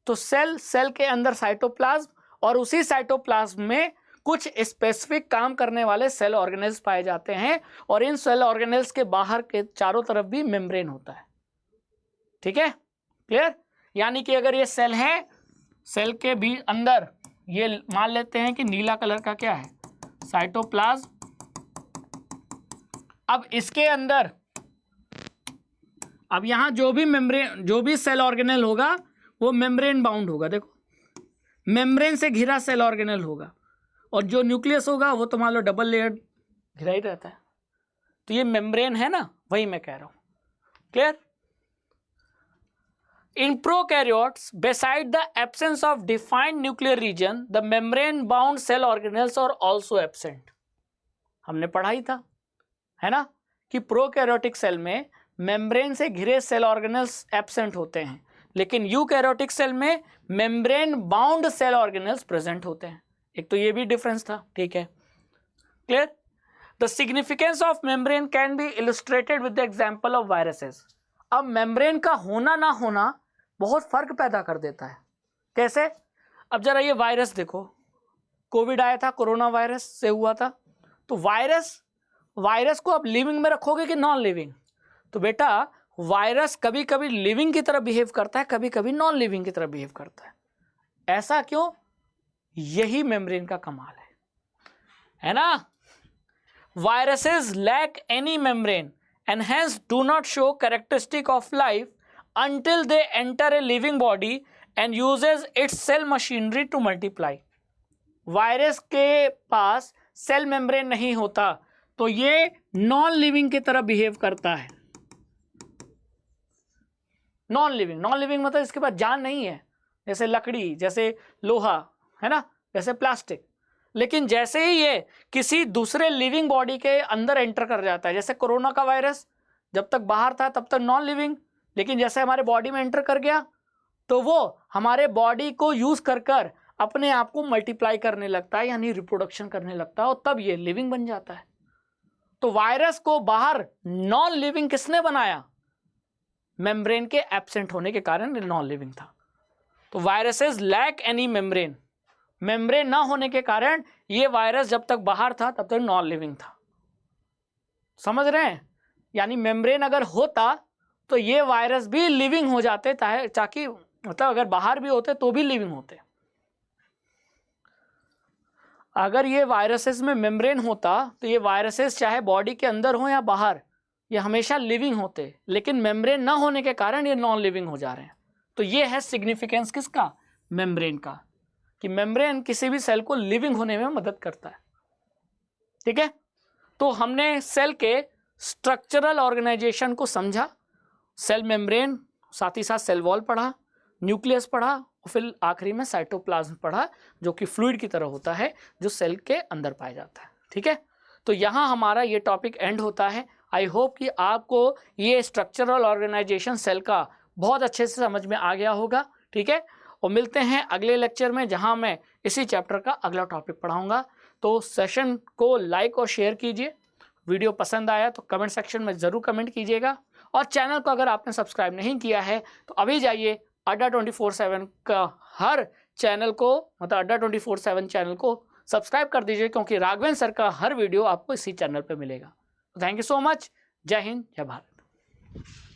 तो cell के अंदर cytoplasm और उसी साइटोप्लाज्म में कुछ स्पेसिफिक काम करने वाले सेल ऑर्गेनेल्स पाए जाते हैं और इन सेल ऑर्गेनेल्स के बाहर के चारों तरफ भी मेम्ब्रेन होता है। ठीक है, क्लियर। यानी कि अगर ये सेल है, सेल के भी अंदर ये मान लेते हैं कि नीला कलर का क्या है, साइटोप्लाज्म। अब इसके अंदर, अब यहां जो भी मेम्ब्रेन, जो भी सेल ऑर्गेनेल होगा वो मेम्ब्रेन बाउंड होगा। देखो, मेम्ब्रेन से घिरा सेल ऑर्गेनेल होगा और जो न्यूक्लियस होगा वो तो मान लो डबल लेयर घिरा ही रहता है। तो ये मेम्ब्रेन है ना, वही मैं कह रहा हूं। Clear. In prokaryotes, beside the absence of defined nuclear region, the membrane-bound cell organelles are also absent. हमने पढ़ा ही था, है ना, कि प्रोकैरियोटिक सेल में मेम्ब्रेन से घिरे सेल ऑर्गेनल्स एब्सेंट होते हैं, लेकिन यूकैरियोटिक सेल में membrane bound cell organelles present होते हैं। एक तो ये भी डिफरेंस था। ठीक है, clear. The significance of membrane can be illustrated with the example of viruses. अब मेम्ब्रेन का होना ना होना बहुत फर्क पैदा कर देता है। कैसे? अब जरा ये वायरस देखो, कोविड आया था, कोरोना वायरस से हुआ था। तो वायरस को आप लिविंग में रखोगे कि नॉन लिविंग? तो बेटा वायरस कभी कभी लिविंग की तरह बिहेव करता है, कभी कभी नॉन लिविंग की तरह बिहेव करता है। ऐसा क्यों? यही मेम्ब्रेन का कमाल है ना। Viruses lack any membrane and hence do not show characteristic of life until they enter a living body and uses its cell machinery to multiply. Virus के पास सेल मेम्ब्रेन नहीं होता तो ये नॉन लिविंग की तरह बिहेव करता है। Non living मतलब इसके पास जान नहीं है, जैसे लकड़ी, जैसे लोहा, है ना, जैसे प्लास्टिक। लेकिन जैसे ही ये किसी दूसरे लिविंग बॉडी के अंदर एंटर कर जाता है, जैसे कोरोना का वायरस जब तक बाहर था तब तक नॉन लिविंग, लेकिन जैसे हमारे बॉडी में एंटर कर गया तो वो हमारे बॉडी को यूज कर कर अपने आप को मल्टीप्लाई करने लगता है, यानी रिप्रोडक्शन करने लगता है, और तब ये लिविंग बन जाता है। तो वायरस को बाहर नॉन लिविंग किसने बनाया? मेम्ब्रेन के एब्सेंट होने के कारण नॉन लिविंग था। तो viruses lack any membrane, membrane ना होने के कारण ये वायरस जब तक बाहर था तब तक नॉन लिविंग था। समझ रहे हैं? यानी मेम्ब्रेन अगर होता तो ये वायरस भी लिविंग हो जाते, ताकि मतलब अगर बाहर भी होते तो भी लिविंग होते। अगर ये वायरसेस में मेम्ब्रेन होता तो ये वायरसेस चाहे बॉडी के अंदर हो या बाहर, ये हमेशा लिविंग होते, लेकिन मेम्ब्रेन ना होने के कारण ये नॉन लिविंग हो जा रहे हैं। तो ये है सिग्निफिकेंस किसका? मेम्ब्रेन का, कि मेम्ब्रेन किसी भी सेल को लिविंग होने में मदद करता है। ठीक है, तो हमने सेल के स्ट्रक्चरल ऑर्गेनाइजेशन को समझा, सेल मेम्ब्रेन, साथ ही साथ सेल वॉल पढ़ा, न्यूक्लियस पढ़ा और फिर आखिरी में साइटोप्लाज्म पढ़ा, जो कि फ्लूइड की तरह होता है, जो सेल के अंदर पाया जाता है। ठीक है, तो यहाँ हमारा ये टॉपिक एंड होता है। आई होप कि आपको ये स्ट्रक्चरल ऑर्गेनाइजेशन सेल का बहुत अच्छे से समझ में आ गया होगा। ठीक है, और मिलते हैं अगले लेक्चर में, जहाँ मैं इसी चैप्टर का अगला टॉपिक पढ़ाऊँगा। तो सेशन को लाइक और शेयर कीजिए, वीडियो पसंद आया तो कमेंट सेक्शन में ज़रूर कमेंट कीजिएगा, और चैनल को अगर आपने सब्सक्राइब नहीं किया है तो अभी जाइए अड्डा 24/7 का हर चैनल को, मतलब अड्डा 24/7 चैनल को सब्सक्राइब कर दीजिए, क्योंकि राघवेंद्र सर का हर वीडियो आपको इसी चैनल पे मिलेगा। Thank you so much. जय हिंद, जय भारत।